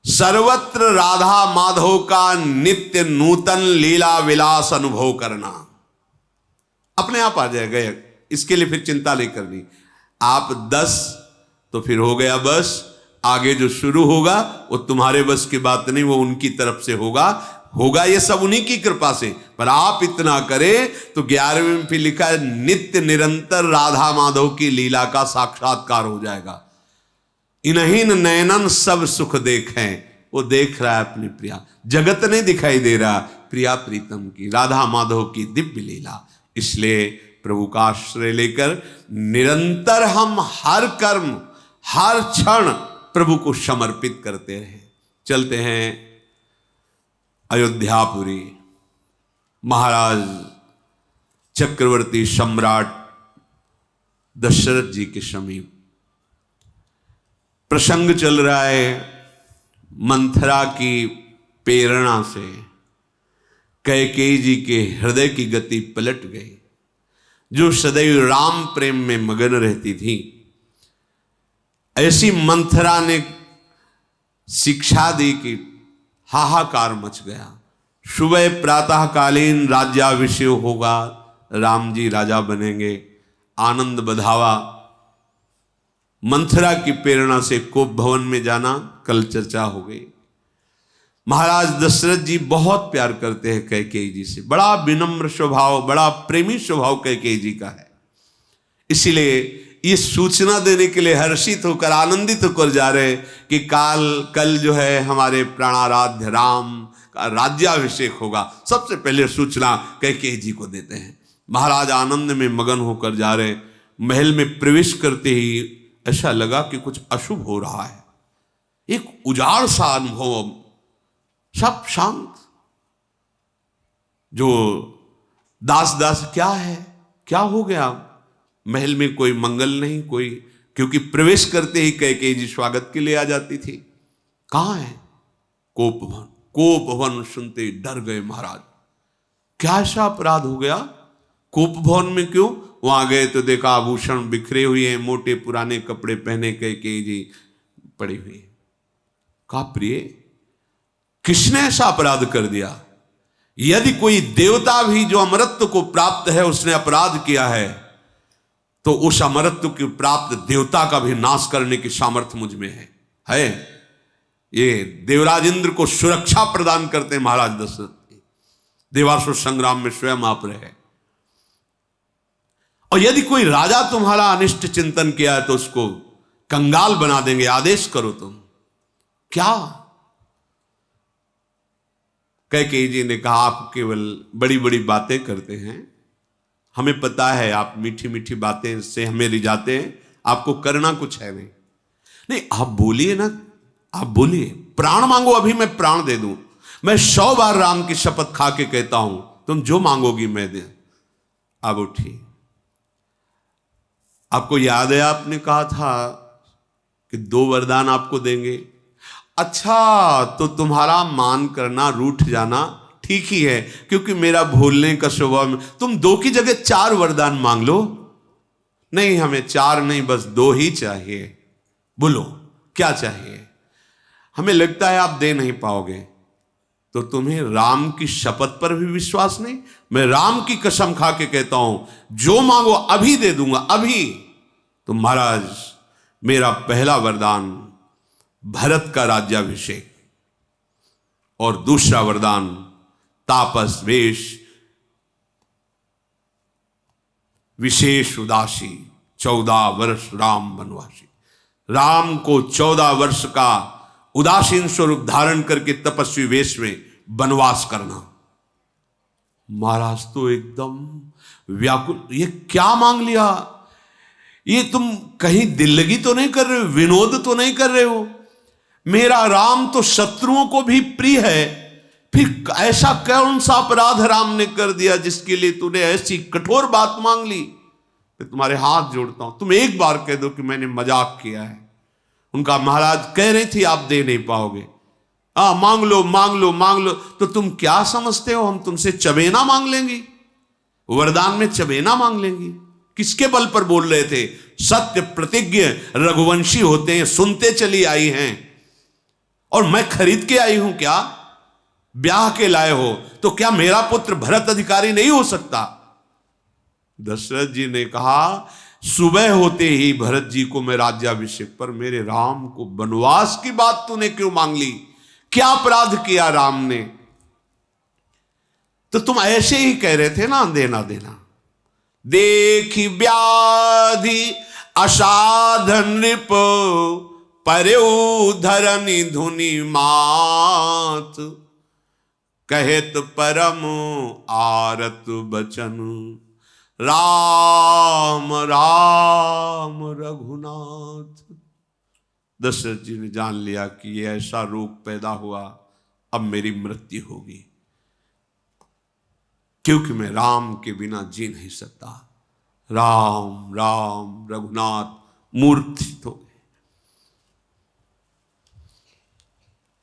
सर्वत्र राधा माधव का नित्य नूतन लीला विलास अनुभव करना। अपने आप आ जाएगा, इसके लिए फिर चिंता नहीं करनी। आप 10 तो फिर हो गया बस, आगे जो शुरू होगा वो तुम्हारे बस की बात नहीं, वो उनकी तरफ से होगा ये सब उन्हीं की कृपा से। पर आप इतना करें तो 11वें में फिर लिखा है नित्य निरंतर राधा माधव की लीला का साक्षात्कार हो जाएगा। इन्हीं नयनन सब सुख देखें, वो देख रहा है अपनी प्रिया, जगत नहीं दिखाई दे रहा, प्रिया प्रीतम की राधा माधव की दिव्य लीला। इसलिए प्रभु का आश्रय लेकर निरंतर हम हर कर्म, हर क्षण प्रभु को समर्पित करते रहे। चलते हैं अयोध्यापुरी। महाराज चक्रवर्ती सम्राट दशरथ जी के समीप प्रसंग चल रहा है। मंथरा की प्रेरणा से कैकेयी जी के हृदय की गति पलट गई। जो सदैव राम प्रेम में मगन रहती थी, ऐसी मंथरा ने शिक्षा दी कि हाहाकार मच गया। सुबह प्रातःकालीन राज्याभिषेक होगा, राम जी राजा बनेंगे, आनंद बधावा। मंथरा की प्रेरणा से कोप भवन में जाना, कल चर्चा हो गई। महाराज दशरथ जी बहुत प्यार करते हैं कैकेयी जी से, बड़ा विनम्र स्वभाव, बड़ा प्रेमी स्वभाव कैकेयी जी का है। इसीलिए ये सूचना देने के लिए हर्षित होकर, आनंदित होकर जा रहे कि कल जो है हमारे प्राणाराध्य राम का राज्याभिषेक होगा। सबसे पहले सूचना कैकेयी जी को देते हैं। महाराज आनंद में मगन होकर जा रहे। महल में प्रवेश करते ही ऐसा लगा कि कुछ अशुभ हो रहा है। एक उजाड़ सा अनुभव, सब शांत। जो दास क्या है, क्या हो गया? महल में कोई मंगल नहीं, कोई, क्योंकि प्रवेश करते ही कैकेयी जी स्वागत के लिए आ जाती थी। कहां है? कोप भवन। कोप भवन सुनते डर गए महाराज। क्या ऐसा अपराध हो गया? कोप भवन में क्यों? वहां गए तो देखा आभूषण बिखरे हुए हैं, मोटे पुराने कपड़े पहने कैकेयी जी पड़ी हुई। कहा प्रिय, किसने ऐसा अपराध कर दिया? यदि कोई देवता भी जो अमरत्व को प्राप्त है उसने अपराध किया है, तो उस अमरत्व की प्राप्त देवता का भी नाश करने की सामर्थ्य मुझ में है। ये देवराज इंद्र को सुरक्षा प्रदान करते हैं महाराज दशरथ। देवासुर संग्राम में स्वयं आप रहे। और यदि कोई राजा तुम्हारा अनिष्ट चिंतन किया है तो उसको कंगाल बना देंगे, आदेश करो तुम। क्या? कैकेयी जी ने कहा आप केवल बड़ी बड़ी बातें करते हैं, हमें पता है आप मीठी मीठी बातें से हमें रिझाते हैं, आपको करना कुछ है नहीं। नहीं, आप बोलिए ना, आप बोलिए, प्राण मांगो, अभी मैं प्राण दे दूं। मैं 100 बार राम की शपथ खा के कहता हूं, तुम जो मांगोगी मैं दे। अब उठिए। आपको याद है आपने कहा था कि 2 वरदान आपको देंगे। अच्छा, तो तुम्हारा मान करना, रूठ जाना ठीक ही है, क्योंकि मेरा भूलने का स्वभाव में। तुम 2 की जगह 4 वरदान मांग लो। नहीं, हमें 4 नहीं, बस 2 ही चाहिए। बोलो क्या चाहिए? हमें लगता है आप दे नहीं पाओगे। तो तुम्हें राम की शपथ पर भी विश्वास नहीं? मैं राम की कसम खा के कहता हूं, जो मांगो अभी दे दूंगा, अभी। तो महाराज, मेरा पहला वरदान भरत का राज्याभिषेक, और दूसरा वरदान तापस वेश, विशेष उदासी 14 वर्ष राम वनवासी। राम को 14 वर्ष का उदासीन स्वरूप धारण करके तपस्वी वेश में वनवास करना। महाराज तो एकदम व्याकुल, ये क्या मांग लिया? ये तुम कहीं दिल लगी तो नहीं कर रहे हो, विनोद तो नहीं कर रहे हो? मेरा राम तो शत्रुओं को भी प्रिय है, फिर ऐसा कौन सा अपराध राम ने कर दिया जिसके लिए तूने ऐसी कठोर बात मांग ली? मैं तुम्हारे हाथ जोड़ता हूं, तुम एक बार कह दो कि मैंने मजाक किया है। उनका महाराज कह रही थी आप दे नहीं पाओगे। मांग लो मांग लो मांग लो। तो तुम क्या समझते हो हम तुमसे चबेना मांग लेंगी? वरदान में चबेना मांग लेंगी? किसके बल पर बोल रहे थे? सत्य प्रतिज्ञ रघुवंशी होते हैं, सुनते चली आई हैं, और मैं खरीद के आई हूं क्या? ब्याह के लाए हो तो क्या मेरा पुत्र भरत अधिकारी नहीं हो सकता? दशरथ जी ने कहा सुबह होते ही भरत जी को मैं राज्याभिषेक, पर मेरे राम को वनवास की बात तूने क्यों मांग ली? क्या अपराध किया राम ने? तो तुम ऐसे ही कह रहे थे ना, देना देना। देखी व्याधि असाधन नृप, पर्यु धरनी धुनि मात, कहत परम आरत बचन, राम राम रघुनाथ। दशरथ जी ने जान लिया कि ये ऐसा रोग पैदा हुआ, अब मेरी मृत्यु होगी, क्योंकि मैं राम के बिना जी नहीं सकता। राम राम रघुनाथ मूर्छित हो गए।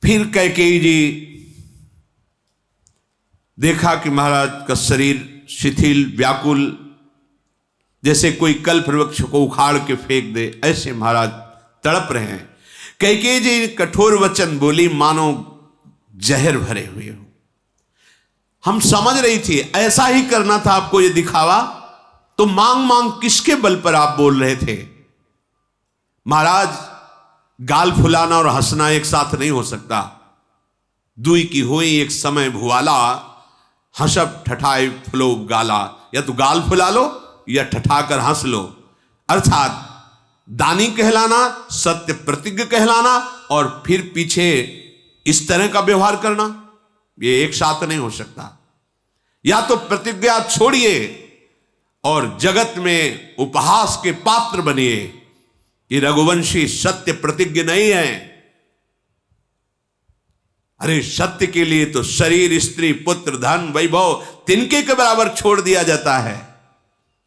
फिर कैकेयी जी देखा कि महाराज का शरीर शिथिल व्याकुल, जैसे कोई कल्प वृक्ष को उखाड़ के फेंक दे, ऐसे महाराज तड़प रहे हैं। कैकेयी जी कठोर वचन बोली मानो जहर भरे हुए हो। हम समझ रही थी ऐसा ही करना था आपको ये दिखावा, तो मांग मांग किसके बल पर आप बोल रहे थे? महाराज गाल फुलाना और हंसना एक साथ नहीं हो सकता। दुई की हुई एक समय भुआला, हंसब ठठाई फुलो गाला। या तो गाल फुला लो या ठठाकर हंस लो। अर्थात दानी कहलाना, सत्य प्रतिज्ञ कहलाना, और फिर पीछे इस तरह का व्यवहार करना, ये एक साथ नहीं हो सकता। या तो प्रतिज्ञा छोड़िए और जगत में उपहास के पात्र बनिए कि रघुवंशी सत्य प्रतिज्ञ नहीं है। अरे सत्य के लिए तो शरीर, स्त्री, पुत्र, धन, वैभव तिनके के बराबर छोड़ दिया जाता है।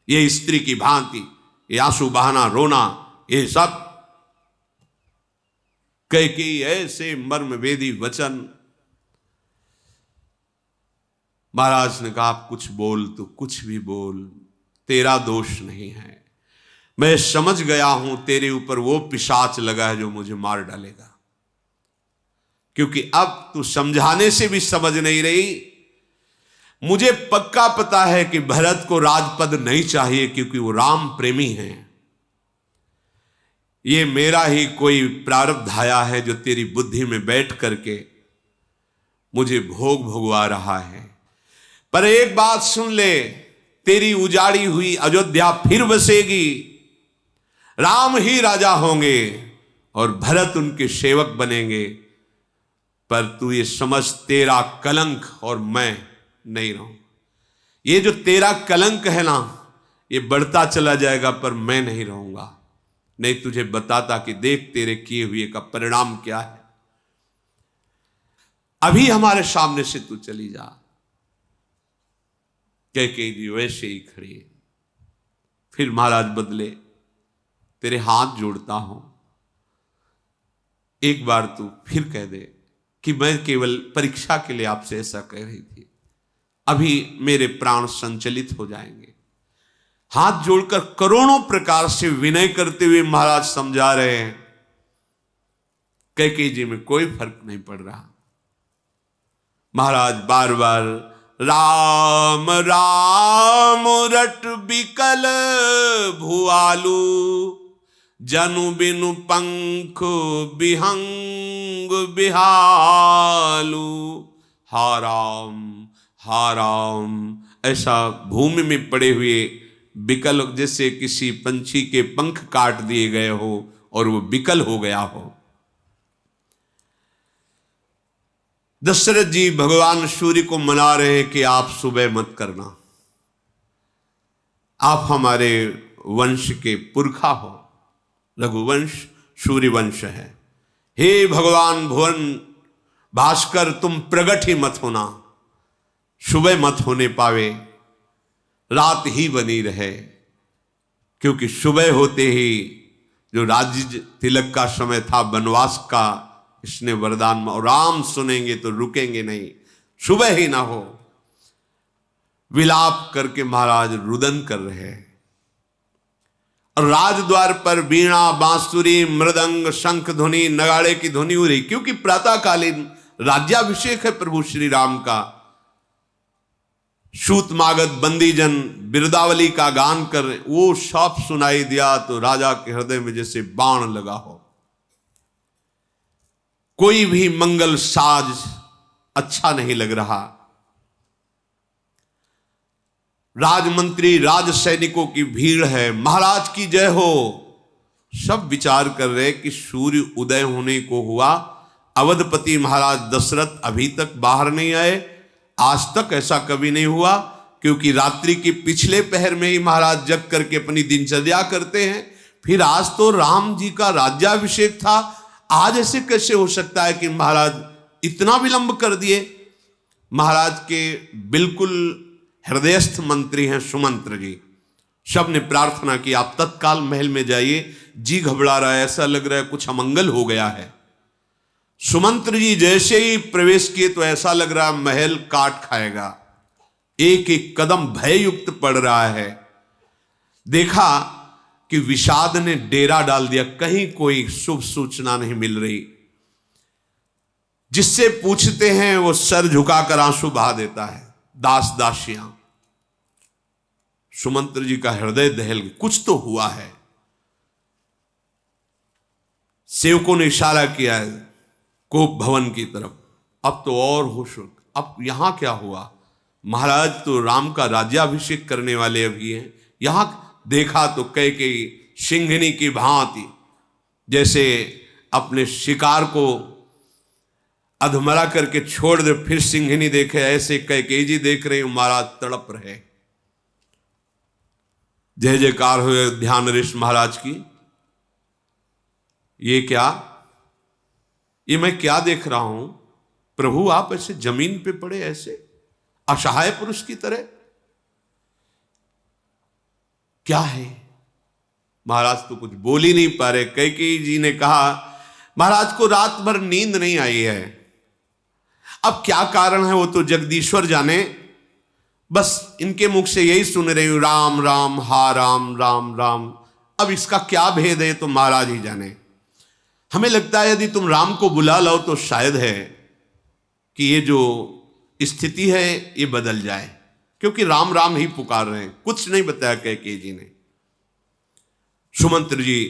ये स्त्री की भांति ये आंसू बहाना, रोना, ये सब कैकेयी ऐसे मर्म वेदी वचन। महाराज ने कहा आप कुछ बोल तो कुछ भी बोल, तेरा दोष नहीं है। मैं समझ गया हूं तेरे ऊपर वो पिशाच लगा है जो मुझे मार डालेगा, क्योंकि अब तू समझाने से भी समझ नहीं रही। मुझे पक्का पता है कि भरत को राजपद नहीं चाहिए, क्योंकि वो राम प्रेमी हैं। ये मेरा ही कोई प्रारब्ध आया है जो तेरी बुद्धि में बैठ करके मुझे भोग भोगवा रहा है। पर एक बात सुन ले, तेरी उजाड़ी हुई अयोध्या फिर बसेगी, राम ही राजा होंगे और भरत उनके सेवक बनेंगे। पर तू ये समझ, तेरा कलंक और मैं नहीं रहूं। ये जो तेरा कलंक है ना, ये बढ़ता चला जाएगा, पर मैं नहीं रहूंगा। नहीं तुझे बताता कि देख तेरे किए हुए का परिणाम क्या है। अभी हमारे सामने से तू चली जा। कैकेयी जी वैसे ही खड़ी है। फिर महाराज बदले, तेरे हाथ जोड़ता हूं, एक बार तू फिर कह दे कि मैं केवल परीक्षा के लिए आपसे ऐसा कह रही थी, अभी मेरे प्राण संचलित हो जाएंगे। हाथ जोड़कर करोड़ों प्रकार से विनय करते हुए महाराज समझा रहे हैं। कैकेयी जी में कोई फर्क नहीं पड़ रहा। महाराज बार बार राम राम रट बिकल भुआलू, जनु बिनु पंख बिहंग बिहालू, हा राम ऐसा भूमि में पड़े हुए विकल, जैसे किसी पंछी के पंख काट दिए गए हो और वो विकल हो गया हो। दशरथ जी भगवान सूर्य को मना रहे हैं कि आप सुबह मत करना, आप हमारे वंश के पुरखा हो, रघुवंश सूर्यवंश है। हे भगवान भुवन भास्कर, तुम प्रगट ही मत होना, सुबह मत होने पावे, रात ही बनी रहे, क्योंकि सुबह होते ही जो राज्य तिलक का समय था, वनवास का, इसने वरदान में, और राम सुनेंगे तो रुकेंगे नहीं, सुबह ही ना हो। विलाप करके महाराज रुदन कर रहे हैं और राजद्वार पर वीणा, बांसुरी, मृदंग, शंख ध्वनि, नगाड़े की ध्वनि हो रही, क्योंकि प्रातःकालीन राज्याभिषेक है प्रभु श्री राम का। सूतमागध बंदीजन बिरदावली का गान कर रहे, वो सब सुनाई दिया तो राजा के हृदय में जैसे बाण लगा हो। कोई भी मंगल साज अच्छा नहीं लग रहा। राजमंत्री, राज सैनिकों की भीड़ है, महाराज की जय हो, सब विचार कर रहे कि सूर्य उदय होने को हुआ, अवधपति महाराज दशरथ अभी तक बाहर नहीं आए, आज तक ऐसा कभी नहीं हुआ, क्योंकि रात्रि के पिछले पहर में ही महाराज जग करके अपनी दिनचर्या करते हैं। फिर आज तो राम जी का राज्याभिषेक था, आज ऐसे कैसे हो सकता है कि महाराज इतना विलंब कर दिए। महाराज के बिल्कुल हृदयस्थ मंत्री हैं सुमंत्र जी, सब ने प्रार्थना की आप तत्काल महल में जाइए, जी घबरा रहा है, ऐसा लग रहा है कुछ अमंगल हो गया है। सुमंत्र जी जैसे ही प्रवेश किए तो ऐसा लग रहा है महल काट खाएगा, एक एक कदम भययुक्त पड़ रहा है। देखा कि विषाद ने डेरा डाल दिया, कहीं कोई शुभ सूचना नहीं मिल रही। जिससे पूछते हैं वो सर झुकाकर आंसू बहा देता है, दास दासियां। सुमंत्र जी का हृदय दहल, कुछ तो हुआ है। सेवकों ने इशारा किया है कोप भवन की तरफ, अब तो और होश, अब यहां क्या हुआ, महाराज तो राम का राज्याभिषेक करने वाले अभी हैं। यहां देखा तो कैकेयी सिंघनी की भांति जैसे अपने शिकार को अधमरा करके छोड़ दे फिर सिंघनी देखे, ऐसे कैकेयी जी देख रहे, महाराज तड़प रहे। जय जयकार हो ध्यान ऋष महाराज की। ये क्या, ये मैं क्या देख रहा हूं प्रभु, आप ऐसे जमीन पे पड़े, ऐसे असहाय पुरुष की तरह, क्या है। महाराज तो कुछ बोल ही नहीं पा रहे। कैकेयी जी ने कहा महाराज को रात भर नींद नहीं आई है, अब क्या कारण है वो तो जगदीश्वर जाने, बस इनके मुख से यही सुन रही हूं, राम राम हा राम राम राम। अब इसका क्या भेद है तो महाराज ही जाने। हमें लगता है यदि तुम राम को बुला लो तो शायद है कि ये जो स्थिति है ये बदल जाए, क्योंकि राम राम ही पुकार रहे हैं, कुछ नहीं बताया कैकेयी जी ने। सुमंत्र जी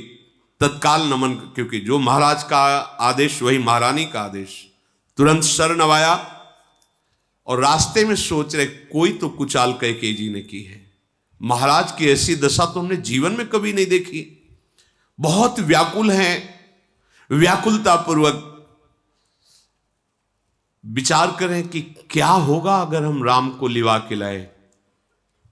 तत्काल नमन, क्योंकि जो महाराज का आदेश वही महारानी का आदेश, तुरंत सर नवाया और रास्ते में सोच रहे कोई तो कुचाल कैकेयी जी ने की है। महाराज की ऐसी दशा तो हमने जीवन में कभी नहीं देखी। बहुत व्याकुल हैं, व्याकुलता पूर्वक विचार करें कि क्या होगा अगर हम राम को लिवा के लाए,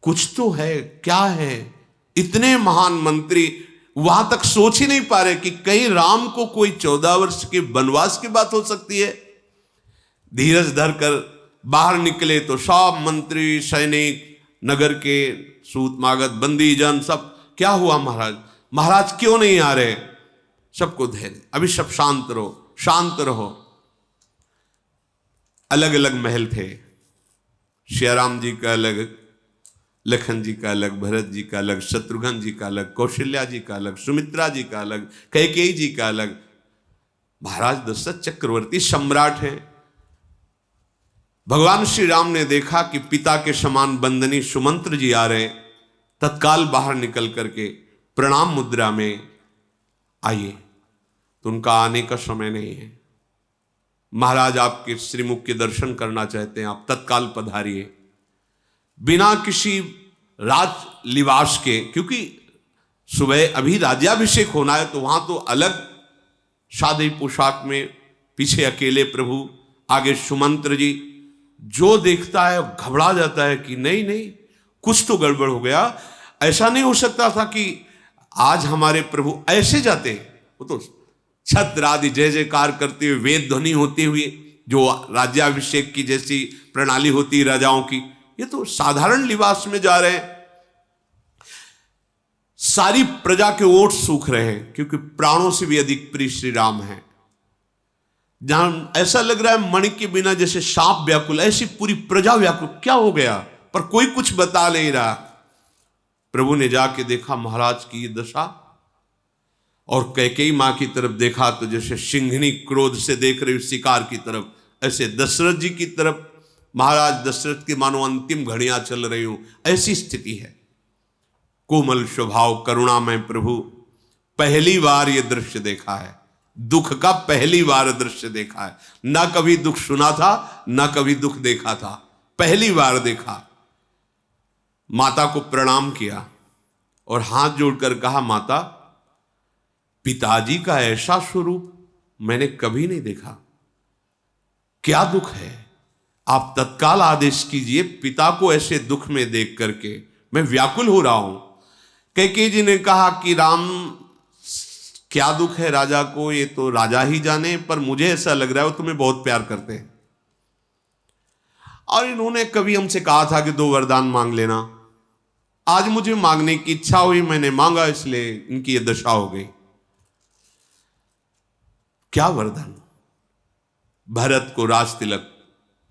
कुछ तो है, क्या है। इतने महान मंत्री वहां तक सोच ही नहीं पा रहे कि कहीं राम को कोई 14 वर्ष के वनवास की बात हो सकती है। धीरज धरकर बाहर निकले तो सब मंत्री, सैनिक, नगर के सूतमागध, बंदीजन, सब, क्या हुआ महाराज, महाराज क्यों नहीं आ रहे। सबको धैर्य, अभी सब शांत रहो, शांत रहो। अलग अलग महल थे, श्रीराम जी का अलग, लखन जी का अलग, भरत जी का अलग, शत्रुघ्न जी का अलग, कौशल्या जी का अलग, सुमित्रा जी का अलग, कैकेयी जी का अलग। महाराज दशरथ चक्रवर्ती सम्राट हैं। भगवान श्री राम ने देखा कि पिता के समान बंदनी सुमंत्र जी आ रहे, तत्काल बाहर निकल करके प्रणाम मुद्रा में आइए, तो उनका आने का समय नहीं है। महाराज आपके श्रीमुख के दर्शन करना चाहते हैं, आप तत्काल पधारिए। बिना किसी राज लिबास के, क्योंकि सुबह अभी राज्याभिषेक होना है तो वहां तो अलग सादी पोशाक में, पीछे अकेले प्रभु, आगे सुमंत्र जी। जो देखता है घबरा जाता है कि नहीं नहीं कुछ तो गड़बड़ हो गया। ऐसा नहीं हो सकता था कि आज हमारे प्रभु ऐसे जाते। वो तो छत्र आदि जय जयकार करते हुए, वेद ध्वनि होते हुए, जो राज्याभिषेक की जैसी प्रणाली होती है राजाओं की, ये तो साधारण लिबास में जा रहे हैं। सारी प्रजा के ओठ सूख रहे हैं क्योंकि प्राणों से भी अधिक प्रिय श्री राम है। जहां ऐसा लग रहा है मणि के बिना जैसे सांप व्याकुल, ऐसी पूरी प्रजा व्याकुल। क्या हो गया? पर कोई कुछ बता नहीं रहा। प्रभु ने जाके देखा महाराज की ये दशा, और कैकेयी मां की तरफ देखा तो जैसे सिंघनी क्रोध से देख रही शिकार की तरफ, ऐसे दशरथ जी की तरफ महाराज दशरथ की मानो अंतिम घड़ियां चल रही हूं, ऐसी स्थिति है। कोमल स्वभाव करुणामय प्रभु, पहली बार ये दृश्य देखा है, दुख का पहली बार दृश्य देखा है। ना कभी दुख सुना था, ना कभी दुख देखा था, पहली बार देखा। माता को प्रणाम किया और हाथ जोड़कर कहा, माता, पिताजी का ऐसा स्वरूप मैंने कभी नहीं देखा। क्या दुख है? आप तत्काल आदेश कीजिए। पिता को ऐसे दुख में देख करके मैं व्याकुल हो रहा हूं। कैकेयी जी ने कहा कि राम, क्या दुख है राजा को, ये तो राजा ही जाने, पर मुझे ऐसा लग रहा है वो तुम्हें बहुत प्यार करते हैं। और इन्होंने कभी हमसे कहा था कि 2 वरदान मांग लेना। आज मुझे मांगने की इच्छा हुई, मैंने मांगा, इसलिए इनकी ये दशा हो गई। क्या वरदान? भरत को राज तिलक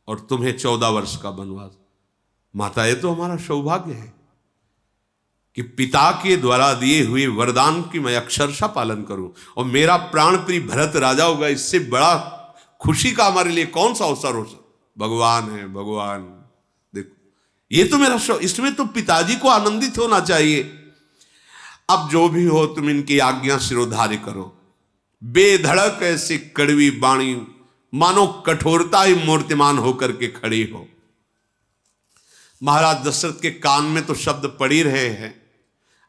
और तुम्हें 14 वर्ष का वनवास। माता, ये तो हमारा सौभाग्य है कि पिता के द्वारा दिए हुए वरदान की मैं अक्षरशः पालन करूं, और मेरा प्राण प्रिय भरत राजा होगा। इससे बड़ा खुशी का हमारे लिए कौन सा अवसर हो सकता? भगवान है, भगवान। देखो, ये तो मेरा इसमें तो पिताजी को आनंदित होना चाहिए। अब जो भी हो, तुम इनकी आज्ञा सिरोधार्य करो। बेधड़क ऐसी कड़वी बाणी, मानो कठोरता ही मूर्तिमान होकर के खड़ी हो। महाराज दशरथ के कान में तो शब्द पड़ ही रहे हैं।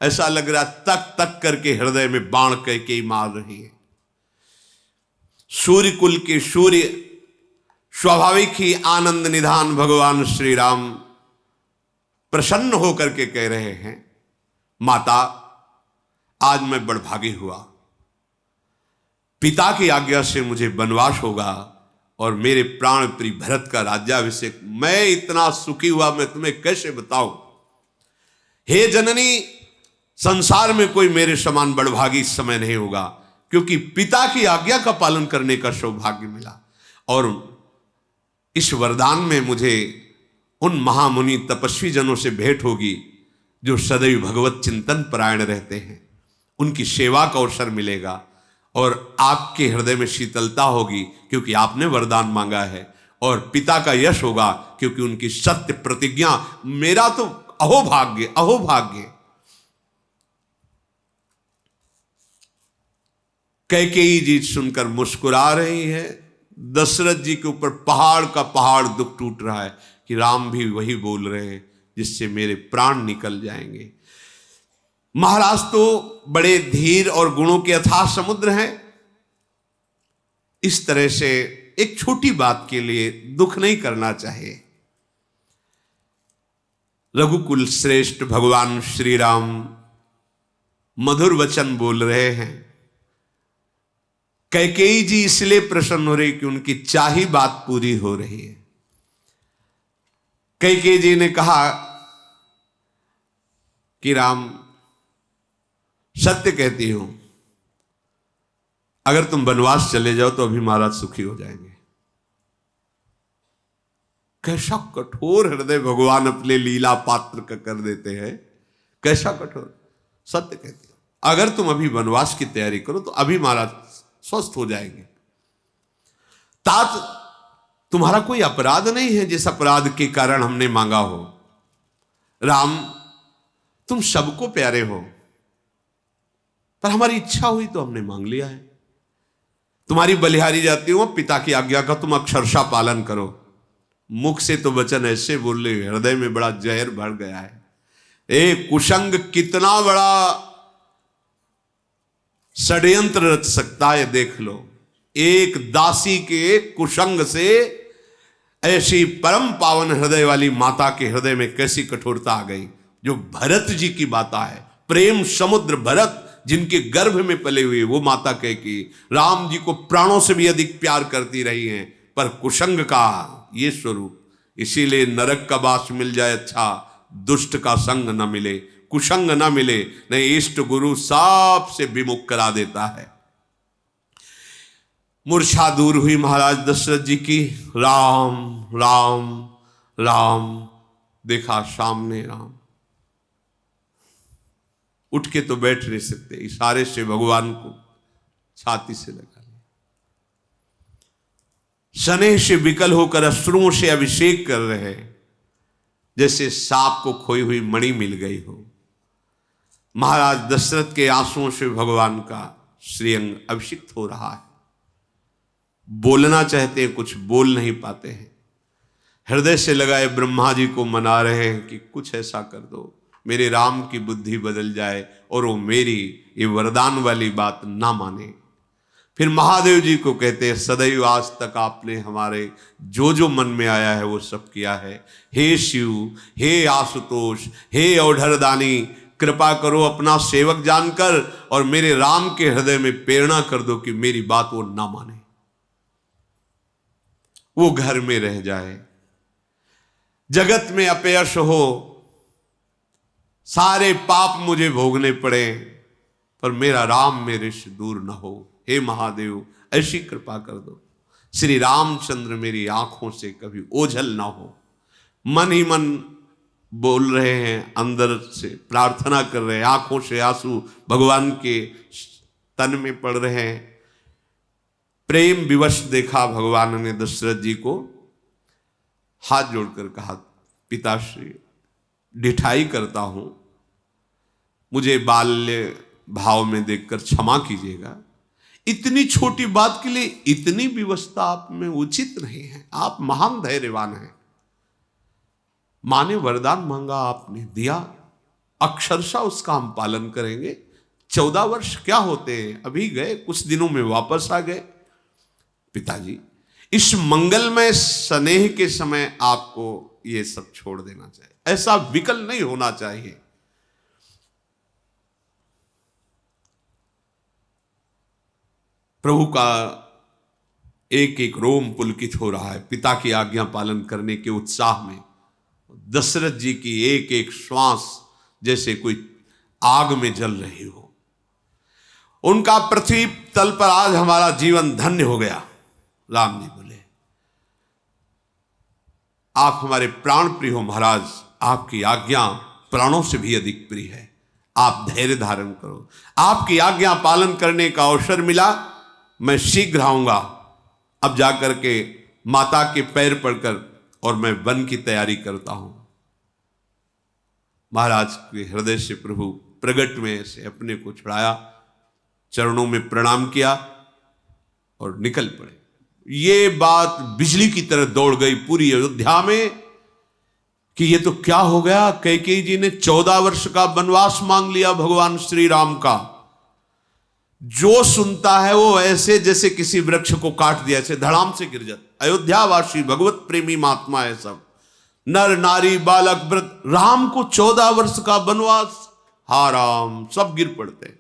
ऐसा लग रहा तक तक करके हृदय में बाण कैकेयी मार रही है। सूर्य कुल के सूर्य, स्वाभाविक ही आनंद निधान भगवान श्री राम प्रसन्न होकर के कह रहे हैं, माता, आज मैं बड़भागी हुआ। पिता की आज्ञा से मुझे वनवास होगा और मेरे प्राण प्रिय भरत का राज्याभिषेक। मैं इतना सुखी हुआ, मैं तुम्हें कैसे बताऊं। हे जननी, संसार में कोई मेरे समान बड़भागी इस समय नहीं होगा, क्योंकि पिता की आज्ञा का पालन करने का सौभाग्य मिला। और इस वरदान में मुझे उन महामुनि तपस्वी जनों से भेंट होगी जो सदैव भगवत चिंतन परायण रहते हैं। उनकी सेवा का अवसर मिलेगा और आपके हृदय में शीतलता होगी क्योंकि आपने वरदान मांगा है, और पिता का यश होगा क्योंकि उनकी सत्य प्रतिज्ञा। मेरा तो अहोभाग्य, अहोभाग्य। कैकेयी जी सुनकर मुस्कुरा रही है। दशरथ जी के ऊपर पहाड़ का पहाड़ दुख टूट रहा है कि राम भी वही बोल रहे हैं जिससे मेरे प्राण निकल जाएंगे। महाराज तो बड़े धीर और गुणों के अथाह समुद्र हैं। इस तरह से एक छोटी बात के लिए दुख नहीं करना चाहिए। रघुकुल श्रेष्ठ भगवान श्री राम मधुर वचन बोल रहे हैं। कैकेयी जी इसलिए प्रसन्न हो रही कि उनकी चाही बात पूरी हो रही है। कैकेयी जी ने कहा कि राम, सत्य कहती हूं, अगर तुम वनवास चले जाओ तो अभी महाराज सुखी हो जाएंगे। कैसा कठोर हृदय भगवान अपने लीला पात्र का कर देते हैं। कैसा कठोर। सत्य कहती हूं, अगर तुम अभी वनवास की तैयारी करो तो अभी महाराज स्वस्थ हो जाएंगे। तात तुम्हारा कोई अपराध नहीं है जिस अपराध के कारण हमने मांगा हो। राम, तुम सबको प्यारे हो, पर हमारी इच्छा हुई तो हमने मांग लिया है। तुम्हारी बलिहारी जाती हो, पिता की आज्ञा का तुम अक्षरशः पालन करो। मुख से तो वचन ऐसे बोल रहे, हृदय में बड़ा जहर भर गया है। कुशंग कितना बड़ा षड्यंत्र रच सकता है, देख लो। एक दासी के कुशंग से ऐसी परम पावन हृदय वाली माता के हृदय में कैसी कठोरता आ गई। जो भरत जी की माता है, प्रेम समुद्र भरत जिनके गर्भ में पले हुए, वो माता कैकेयी राम जी को प्राणों से भी अधिक प्यार करती रही हैं, पर कुशंग का ये स्वरूप। इसीलिए नरक का वास मिल जाए अच्छा, दुष्ट का संग न मिले, कुशंग न मिले, नहीं इष्ट गुरु साप से विमुख करा देता है। मूर्छा दूर हुई महाराज दशरथ जी की। राम राम राम, देखा सामने राम। उठ के तो बैठ नहीं सकते, इशारे से भगवान को छाती से लगा लिया। स्नेह से विकल होकर अश्रुओं से अभिषेक कर रहे हैं, जैसे सांप को खोई हुई मणि मिल गई हो। महाराज दशरथ के आंसुओं से भगवान का श्रीअंग अभिषिक्त हो रहा है। बोलना चाहते हैं, कुछ बोल नहीं पाते हैं। हृदय से लगाए ब्रह्मा जी को मना रहे हैं कि कुछ ऐसा कर दो, मेरे राम की बुद्धि बदल जाए और वो मेरी ये वरदान वाली बात ना माने। फिर महादेव जी को कहते हैं, सदैव आज तक आपने हमारे जो जो मन में आया है वो सब किया है। हे शिव, हे आशुतोष, हे औढ़रदानी, कृपा करो अपना सेवक जानकर और मेरे राम के हृदय में प्रेरणा कर दो कि मेरी बात वो ना माने, वो घर में रह जाए, जगत में अपयश हो, सारे पाप मुझे भोगने पड़े, पर मेरा राम मेरे से दूर न हो। हे महादेव, ऐसी कृपा कर दो, श्री रामचंद्र मेरी आंखों से कभी ओझल ना हो। मन ही मन बोल रहे हैं, अंदर से प्रार्थना कर रहे हैं, आंखों से आंसू भगवान के तन में पड़ रहे हैं। प्रेम विवश देखा भगवान ने दशरथ जी को, हाथ जोड़कर कहा, पिताश्री ढिठाई करता हूं, मुझे बाल्य भाव में देखकर क्षमा कीजिएगा। इतनी छोटी बात के लिए इतनी विवशता आप में उचित नहीं है। आप महान धैर्यवान हैं। मां ने वरदान मांगा, आपने दिया, अक्षरशः उसका हम पालन करेंगे। 14 वर्ष क्या होते हैं, अभी गए, कुछ दिनों में वापस आ गए। पिताजी, इस मंगलमय स्नेह के समय आपको ये सब छोड़ देना चाहिए, ऐसा विकल नहीं होना चाहिए। प्रभु का एक एक रोम पुलकित हो रहा है पिता की आज्ञा पालन करने के उत्साह में। दशरथ जी की एक एक श्वास जैसे कोई आग में जल रही हो। उनका पृथ्वी तल पर आज हमारा जीवन धन्य हो गया। राम जी बोले, आप हमारे प्राण प्रिय हो महाराज, आपकी आज्ञा प्राणों से भी अधिक प्रिय है। आप धैर्य धारण करो, आपकी आज्ञा पालन करने का अवसर मिला, मैं शीघ्र आऊंगा। अब जाकर के माता के पैर पड़कर और मैं वन की तैयारी करता हूं। महाराज के हृदय से प्रभु प्रगट में से अपने को छुड़ाया, चरणों में प्रणाम किया और निकल पड़े। ये बात बिजली की तरह दौड़ गई पूरी अयोध्या में कि ये तो क्या हो गया। कैकेयी जी ने 14 वर्ष का वनवास मांग लिया भगवान श्री राम का। जो सुनता है वो ऐसे जैसे किसी वृक्ष को काट दिया, ऐसे धड़ाम से गिर जाता। अयोध्यावासी भगवत प्रेमी महात्मा है सब, नर नारी बालक वृद्ध। राम को 14 वर्ष का वनवास, हा राम, सब गिर पड़ते।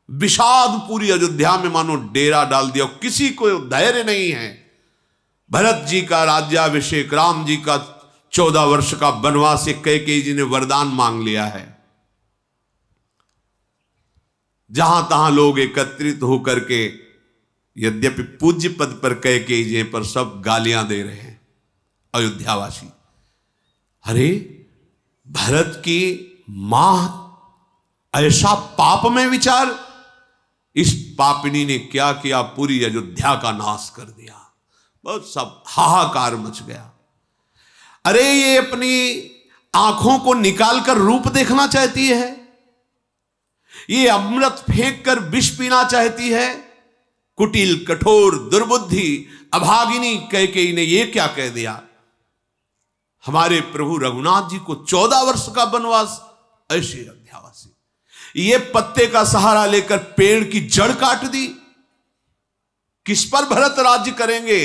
विषाद पूरी अयोध्या में मानो डेरा डाल दिया, किसी को धैर्य नहीं है। भरत जी का राज्याभिषेक, राम जी का 14 वर्ष का वनवास, कैकेयी जी ने वरदान मांग लिया है। जहां तहां लोग एकत्रित होकर के, यद्यपि पूज्य पद पर कैकेयी जी पर सब गालियां दे रहे हैं अयोध्यावासी। अरे भरत की मां ऐसा पाप में विचार, इस पापिनी ने क्या किया, पूरी अयोध्या का नाश कर दिया। बहुत सब हाहाकार मच गया। अरे ये अपनी आंखों को निकालकर रूप देखना चाहती है, ये अमृत फेंक कर विष पीना चाहती है। कुटिल कठोर दुर्बुद्धि अभागिनी कैकेयी ने ये क्या कह दिया। हमारे प्रभु रघुनाथ जी को 14 वर्ष का वनवास, ऐसे अयोध्यावासी ये पत्ते का सहारा लेकर पेड़ की जड़ काट दी। किस पर भरत राज्य करेंगे?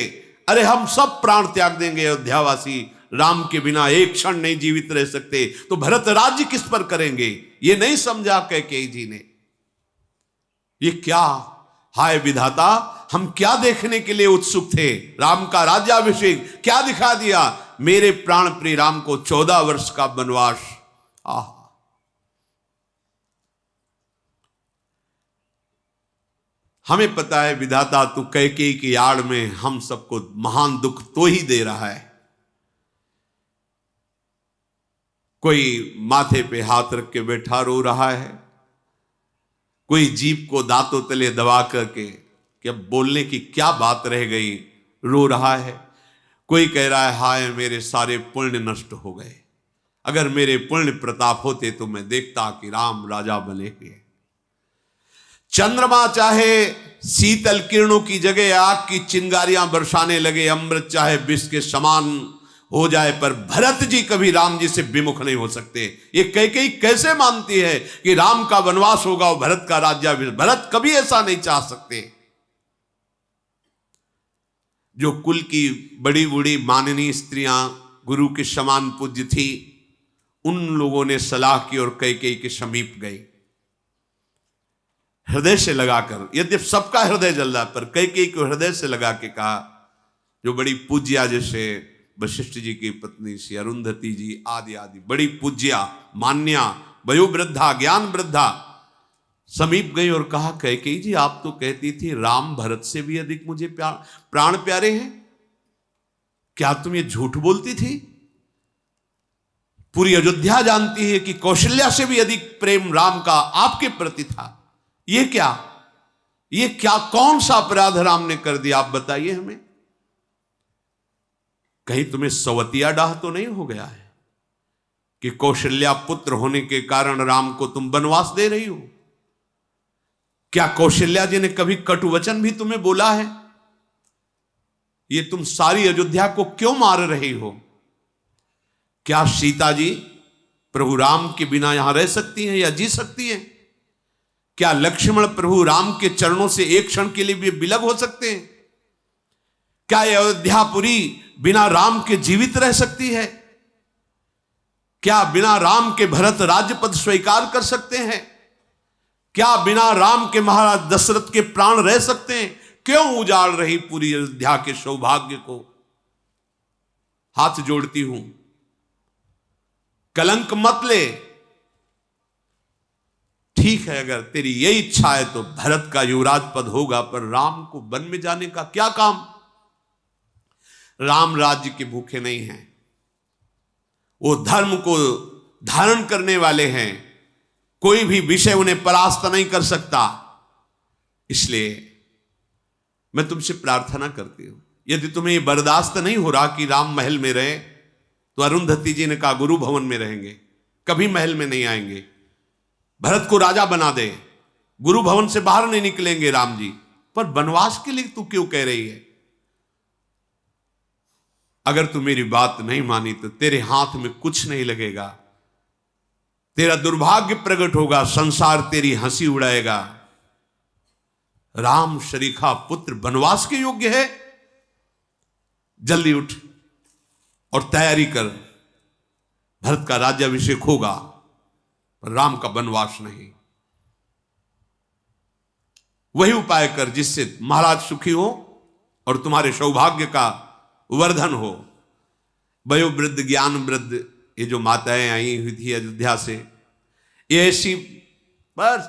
अरे हम सब प्राण त्याग देंगे, अयोध्यावासी राम के बिना एक क्षण नहीं जीवित रह सकते, तो भरत राज्य किस पर करेंगे? ये नहीं समझा कैकेयी जी ने। ये क्या, हाय विधाता, हम क्या देखने के लिए उत्सुक थे? राम का राज्याभिषेक क्या दिखा दिया? मेरे प्राण प्रिय राम को 14 वर्ष का वनवास। आह, हमें पता है विधाता तू कैकेयी की आड़ में हम सबको महान दुख तो ही दे रहा है। कोई माथे पे हाथ रख के बैठा रो रहा है, कोई जीभ को दांतों तले दबा करके कि अब बोलने की क्या बात रह गई, रो रहा है। कोई कह रहा है हाय मेरे सारे पुण्य नष्ट हो गए, अगर मेरे पुण्य प्रताप होते तो मैं देखता कि राम राजा बने हुए। चंद्रमा चाहे शीतल किरणों की जगह आग की चिंगारियां बरसाने लगे, अमृत चाहे विष के समान हो जाए, पर भरत जी कभी राम जी से विमुख नहीं हो सकते। ये कैकेयी कैसे मानती है कि राम का वनवास होगा और भरत का राज्याभिषेक? भरत कभी ऐसा नहीं चाह सकते। जो कुल की बड़ी बूढ़ी माननीय स्त्रियां गुरु के समान पूज्य थी, उन लोगों ने सलाह की और कैकेयी के समीप गए, हृदय से लगाकर। यद्यपि सबका हृदय जल रहा, पर कैकेयी को हृदय से लगा के कहा, जो बड़ी पूज्या, जैसे वशिष्ठ जी की पत्नी श्री अरुंधति जी आदि आदि बड़ी पूज्या मान्या वयोवृद्धा ज्ञान वृद्धा, समीप गई और कहा कैकेयी जी आप तो कहती थी राम भरत से भी अधिक मुझे प्राण प्यारे हैं, क्या तुम ये झूठ बोलती थी? पूरी अयोध्या जानती है कि कौशल्या से भी अधिक प्रेम राम का आपके प्रति था। ये क्या कौन सा अपराध राम ने कर दिया, आप बताइए हमें। कहीं तुम्हें सवतिया डाह तो नहीं हो गया है कि कौशल्या पुत्र होने के कारण राम को तुम वनवास दे रही हो? क्या कौशल्या जी ने कभी कटु वचन भी तुम्हें बोला है? ये तुम सारी अयोध्या को क्यों मार रही हो? क्या सीता जी प्रभु राम के बिना यहां रह सकती हैं या जी सकती हैं? क्या लक्ष्मण प्रभु राम के चरणों से एक क्षण के लिए भी विलग हो सकते हैं? क्या अयोध्यापुरी बिना राम के जीवित रह सकती है? क्या बिना राम के भरत राज्य पद स्वीकार कर सकते हैं? क्या बिना राम के महाराज दशरथ के प्राण रह सकते हैं? क्यों उजाड़ रही पूरी अयोध्या के सौभाग्य को? हाथ जोड़ती हूं, कलंक मत ले। ठीक है, अगर तेरी यही इच्छा है तो भरत का युवराज पद होगा, पर राम को वन में जाने का क्या काम? राम राज्य के भूखे नहीं हैं, वो धर्म को धारण करने वाले हैं, कोई भी विषय उन्हें परास्त नहीं कर सकता। इसलिए मैं तुमसे प्रार्थना करती हूं, यदि तुम्हें यह बर्दाश्त नहीं हो रहा कि राम महल में रहे, तो अरुंधति जी ने कहा गुरु भवन में रहेंगे, कभी महल में नहीं आएंगे। भरत को राजा बना दे, गुरु भवन से बाहर नहीं निकलेंगे राम जी। पर वनवास के लिए तू क्यों कह रही है? अगर तू मेरी बात नहीं मानी तो तेरे हाथ में कुछ नहीं लगेगा, तेरा दुर्भाग्य प्रकट होगा, संसार तेरी हंसी उड़ाएगा। राम शरीखा पुत्र वनवास के योग्य है? जल्दी उठ और तैयारी कर, भरत का राज्याभिषेक होगा पर राम का वनवास नहीं। वही उपाय कर जिससे महाराज सुखी हो और तुम्हारे सौभाग्य का वर्धन हो। वयोवृद्ध ज्ञान वृद्ध ये जो माताएं आई हुई थी अयोध्या से, ये ऐसी बस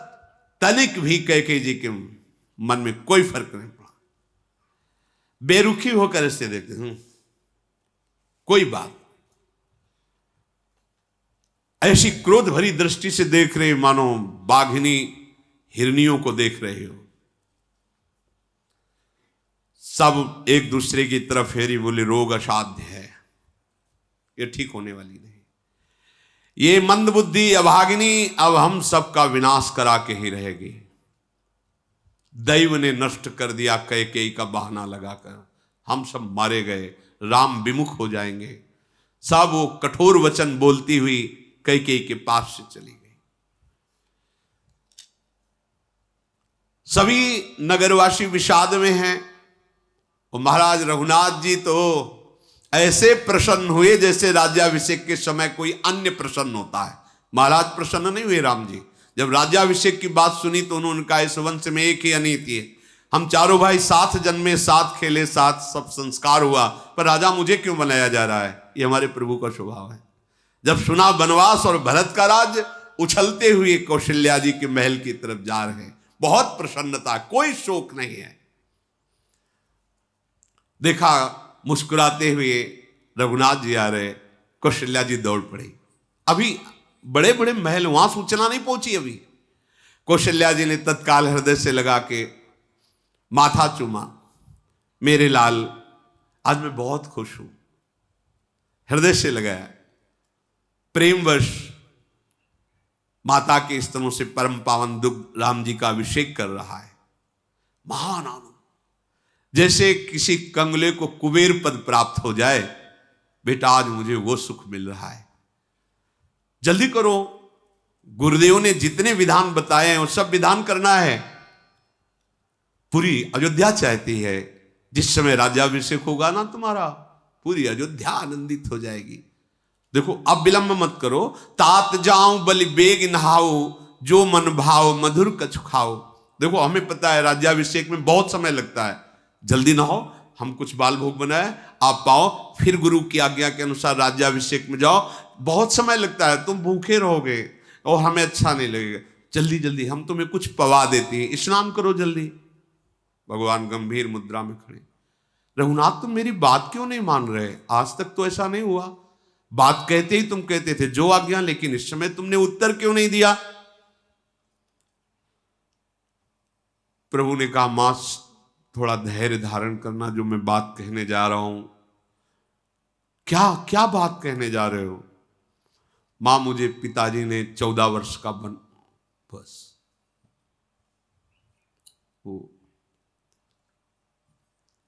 तनिक भी कैकेयी जी के मन में कोई फर्क नहीं पड़ा, बेरुखी होकर ऐसे देखते कोई बात, ऐसी क्रोध भरी दृष्टि से देख रहे मानो बाघिनी हिरनियों को देख रहे हो। सब एक दूसरे की तरफ फेरी, बोले रोग असाध्य है, ये ठीक होने वाली नहीं, ये मंदबुद्धि अभागिनी अब हम सबका विनाश करा के ही रहेगी। दैव ने नष्ट कर दिया कैकेयी का बहाना लगाकर, हम सब मारे गए, राम विमुख हो जाएंगे, सब वो कठोर वचन बोलती हुई कैकेयी के पास से चली गई। सभी नगरवासी विषाद में हैं और महाराज रघुनाथ जी तो ऐसे प्रसन्न हुए जैसे राज्याभिषेक के समय कोई अन्य प्रसन्न होता है। महाराज प्रसन्न नहीं हुए राम जी। जब राज्याभिषेक की बात सुनी तो उन्होंने कहा इस वंश में एक ही अनीति है, हम चारों भाई साथ जन्मे, साथ खेले, साथ सब संस्कार हुआ, पर राजा मुझे क्यों बनाया जा रहा है? ये हमारे प्रभु का स्वभाव है। जब सुना वनवास और भरत का राज, उछलते हुए कौशल्या जी के महल की तरफ जा रहे हैं। बहुत प्रसन्नता, कोई शोक नहीं है। देखा मुस्कुराते हुए रघुनाथ जी आ रहे, कौशल्या जी दौड़ पड़ी। अभी बड़े बड़े महल, वहां सूचना नहीं पहुंची। अभी कौशल्या जी ने तत्काल हृदय से लगा के माथा चूमा, मेरे लाल आज मैं बहुत खुश हूं। हृदय से लगाया, प्रेमवश माता के स्तनों से परम पावन दुग्ध राम जी का अभिषेक कर रहा है। महान आनंद, जैसे किसी कंगले को कुबेर पद प्राप्त हो जाए। बेटा आज मुझे वो सुख मिल रहा है, जल्दी करो। गुरुदेव ने जितने विधान बताए हैं वो सब विधान करना है। पूरी अयोध्या चाहती है जिस समय राज्याभिषेक होगा ना तुम्हारा, पूरी अयोध्या आनंदित हो जाएगी। देखो अब विलंब मत करो। तात जाऊं बलि बेग नहाओ, जो मन भाव मधुर कछु खाओ। देखो हमें पता है राज्याभिषेक में बहुत समय लगता है, जल्दी ना हो। हम कुछ बाल भोग बनाए, आप पाओ, फिर गुरु की आज्ञा के अनुसार राज्याभिषेक में जाओ। बहुत समय लगता है, तुम भूखे रहोगे और हमें अच्छा नहीं लगेगा। जल्दी जल्दी हम तुम्हें कुछ पवा देती हैं, स्नान करो जल्दी। भगवान गंभीर मुद्रा में खड़े, रघुनाथ तुम मेरी बात क्यों नहीं मान रहे? आज तक तो ऐसा नहीं हुआ। बात कहते ही तुम कहते थे जो आज्ञा, लेकिन इस समय तुमने उत्तर क्यों नहीं दिया? प्रभु ने कहा मां थोड़ा धैर्य धारण करना, जो मैं बात कहने जा रहा हूं। क्या क्या बात कहने जा रहे हो? मां मुझे पिताजी ने 14 वर्ष का बन, बस वो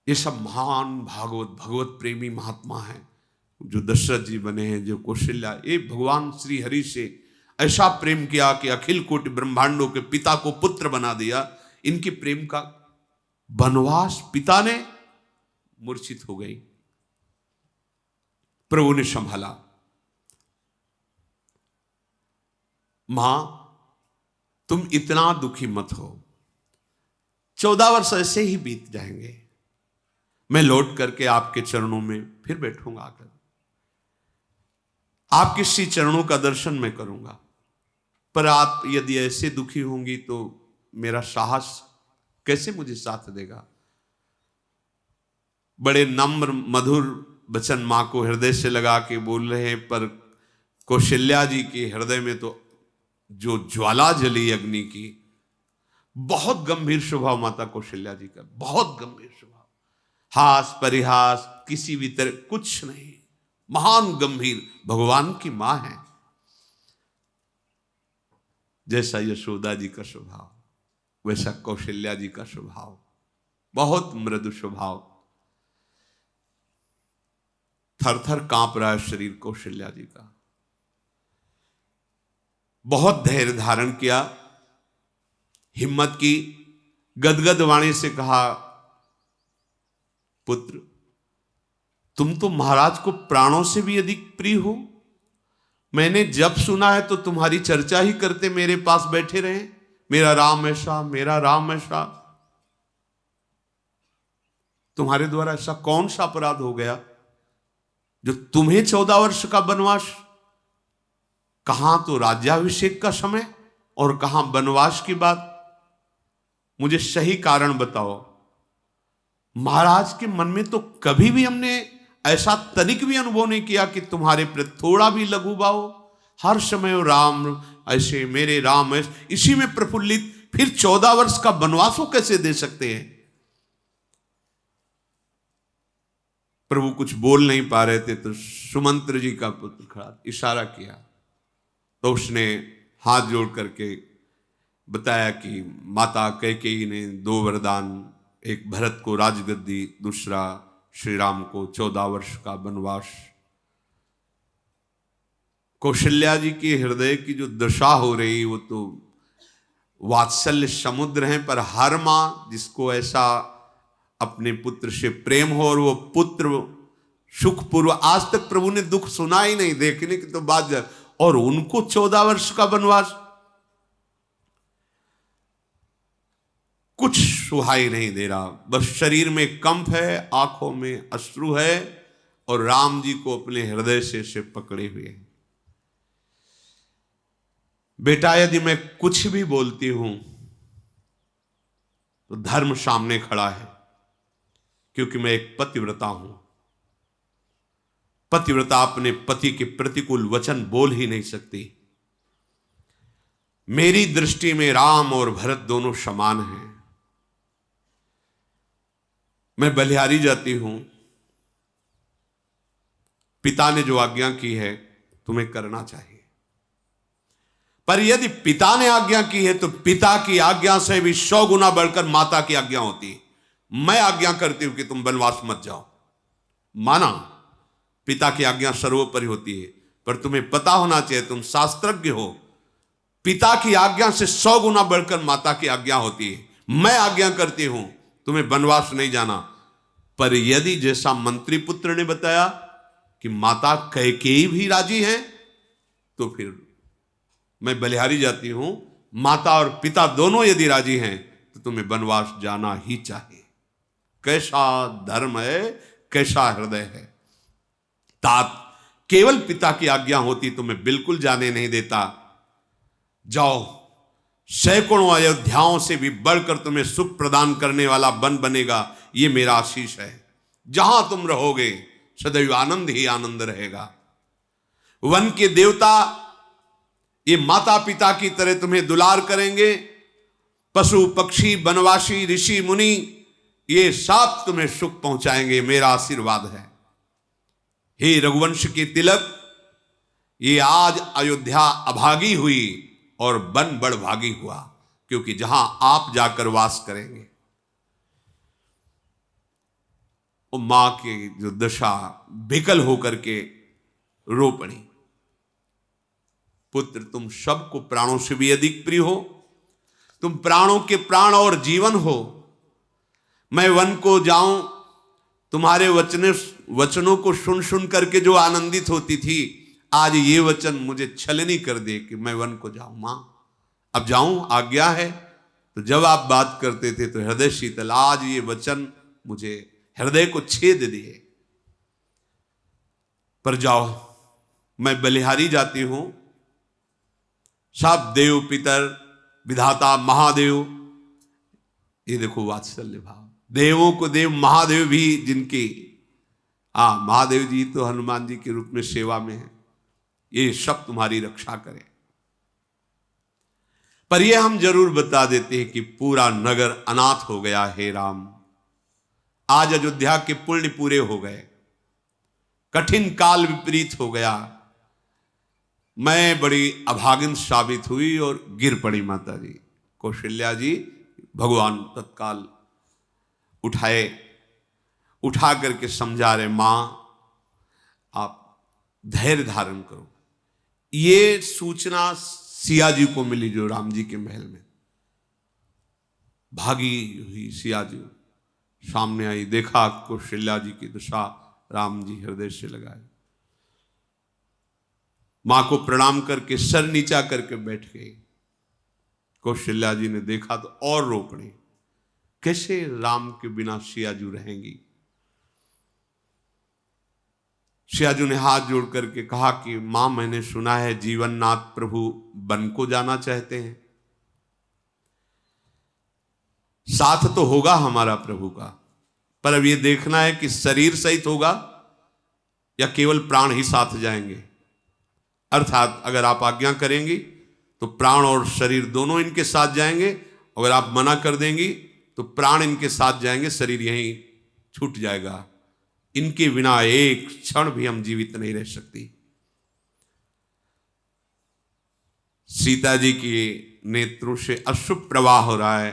ये सब महान भगवत प्रेमी महात्मा हैं जो दशरथ जी बने हैं, जो कौशल्या, ये भगवान श्री हरि से ऐसा प्रेम किया कि अखिल कोटि ब्रह्मांडों के पिता को पुत्र बना दिया। इनके प्रेम का वनवास पिता ने मूर्छित हो गई, प्रभु ने संभाला। मां तुम इतना दुखी मत हो, 14 वर्ष ऐसे ही बीत जाएंगे। मैं लौट करके आपके चरणों में फिर बैठूंगा, आकर आपके श्री चरणों का दर्शन मैं करूंगा। पर आप यदि ऐसे दुखी होंगी तो मेरा साहस कैसे मुझे साथ देगा? बड़े नम्र मधुर वचन मां को हृदय से लगा के बोल रहे हैं, पर कौशल्या जी के हृदय में तो जो ज्वाला जली अग्नि की। बहुत गंभीर स्वभाव माता कौशल्या जी का, बहुत गंभीर स्वभाव, हास परिहास किसी भी तरह कुछ नहीं, महान गंभीर भगवान की मां है। जैसा यशोदा जी का स्वभाव वैसा कौशल्या जी का स्वभाव, बहुत मृदु स्वभाव। थर थर कांप रहा है शरीर कौशल्या जी का। बहुत धैर्य धारण किया, हिम्मत की, गदगद वाणी से कहा पुत्र तुम तो महाराज को प्राणों से भी अधिक प्रिय हो। मैंने जब सुना है तो तुम्हारी चर्चा ही करते मेरे पास बैठे रहे, मेरा राम ऐसा, मेरा राम ऐसा। तुम्हारे द्वारा ऐसा कौन सा अपराध हो गया जो तुम्हें 14 वर्ष का वनवास, कहां तो राज्याभिषेक का समय और कहां वनवास की बात? मुझे सही कारण बताओ। महाराज के मन में तो कभी भी हमने ऐसा तनिक भी अनुभव नहीं किया कि तुम्हारे प्रति थोड़ा भी लघु भाव। हर समय राम ऐसे, मेरे राम ऐसे, इसी में प्रफुल्लित। फिर 14 वर्ष का वनवासों कैसे दे सकते हैं? प्रभु कुछ बोल नहीं पा रहे थे तो सुमंत्र जी का पुत्र खड़ा इशारा किया, तो उसने हाथ जोड़ करके बताया कि माता कैकेयी ने 2 वरदान, एक भरत को राजगद्दी, दूसरा श्री राम को 14 वर्ष का वनवास। कौशल्या जी के हृदय की जो दशा हो रही वो तो वात्सल्य समुद्र है, पर हर मां जिसको ऐसा अपने पुत्र से प्रेम हो और वो पुत्र सुखपूर्व, आज तक प्रभु ने दुख सुना ही नहीं, देखने की तो बात है, और उनको 14 वर्ष का वनवास, कुछ सुहाई नहीं दे रहा। बस शरीर में कंप है, आंखों में अश्रु है, और राम जी को अपने हृदय से पकड़े हुए हैं। बेटा यदि मैं कुछ भी बोलती हूं तो धर्म सामने खड़ा है, क्योंकि मैं एक पतिव्रता हूं। पतिव्रता अपने पति के प्रतिकूल वचन बोल ही नहीं सकती। मेरी दृष्टि में राम और भरत दोनों समान हैं। मैं बलिहारी जाती हूं, पिता ने जो आज्ञा की है तुम्हें करना चाहिए, पर यदि पिता ने आज्ञा की है तो पिता की आज्ञा से भी 100 गुना बढ़कर माता की आज्ञा होती है। मैं आज्ञा करती हूं कि तुम वनवास मत जाओ, माना पिता की आज्ञा सर्वोपरि होती है, पर तुम्हें पता होना चाहिए, तुम शास्त्रज्ञ हो, पिता की आज्ञा से 100 गुना बढ़कर माता की आज्ञा होती है। मैं आज्ञा करती हूं तुम्हें वनवास नहीं जाना, पर यदि जैसा मंत्री पुत्र ने बताया कि माता कैकेयी भी राजी है, तो फिर मैं बलिहारी जाती हूं, माता और पिता दोनों यदि राजी हैं तो तुम्हें वनवास जाना ही चाहिए। कैसा धर्म है, कैसा हृदय है। तात केवल पिता की आज्ञा होती तो मैं बिल्कुल जाने नहीं देता। जाओ, सैकड़ों अयोध्याओं से भी बढ़कर तुम्हें सुख प्रदान करने वाला वन बनेगा, ये मेरा आशीष है। जहां तुम रहोगे सदैव आनंद ही आनंद रहेगा। वन के देवता ये माता पिता की तरह तुम्हें दुलार करेंगे। पशु पक्षी वनवासी ऋषि मुनि ये सब तुम्हें सुख पहुंचाएंगे, मेरा आशीर्वाद है। हे रघुवंश के तिलक, ये आज अयोध्या अभागी हुई और वन बड़भागी हुआ, क्योंकि जहां आप जाकर वास करेंगे। और मां की जो दशा विकल होकर के रो पड़ी। पुत्र तुम सबको प्राणों से भी अधिक प्रिय हो, तुम प्राणों के प्राण और जीवन हो। मैं वन को जाऊं, तुम्हारे वचनों को सुन सुन करके जो आनंदित होती थी, आज ये वचन मुझे छलनी कर दे कि मैं वन को जाऊं। मां अब जाऊं, आज्ञा है। तो जब आप बात करते थे तो हृदय शीतल, आज ये वचन मुझे हृदय को छेद दिए। पर जाओ, मैं बलिहारी जाती हूं, सब देव पितर विधाता महादेव, ये देखो वात्सल्य भाव, देवों को देव महादेव भी जिनके, महादेव जी तो हनुमान जी के रूप में सेवा में है, ये सब तुम्हारी रक्षा करें। पर ये हम जरूर बता देते हैं कि पूरा नगर अनाथ हो गया। हे राम, आज अयोध्या के पुण्य पूरे हो गए, कठिन काल विपरीत हो गया। मैं बड़ी अभागिन साबित हुई और गिर पड़ी माता जी। कौशल्या जी भगवान तत्काल उठाए, उठा करके समझा रहे, मां आप धैर्य धारण करो। ये सूचना सिया जी को मिली जो राम जी के महल में भागी हुई। सिया जी सामने आई, देखा कौशल्या जी की दशा, राम जी हृदय से लगाए, मां को प्रणाम करके सर नीचा करके बैठ गई। कौशल्या जी ने देखा तो और रो पड़ी, कैसे राम के बिना सियाजू रहेंगी। सियाजू ने हाथ जोड़ करके कहा कि मां, मैंने सुना है जीवननाथ प्रभु वन को जाना चाहते हैं, साथ तो होगा हमारा प्रभु का, पर अब ये देखना है कि शरीर सहित होगा या केवल प्राण ही साथ जाएंगे। अर्थात अगर आप आज्ञा करेंगी तो प्राण और शरीर दोनों इनके साथ जाएंगे, अगर आप मना कर देंगी तो प्राण इनके साथ जाएंगे, शरीर यहीं छूट जाएगा। इनके बिना एक क्षण भी हम जीवित नहीं रह सकती। सीता जी के नेत्रों से अश्रु प्रवाह हो रहा है।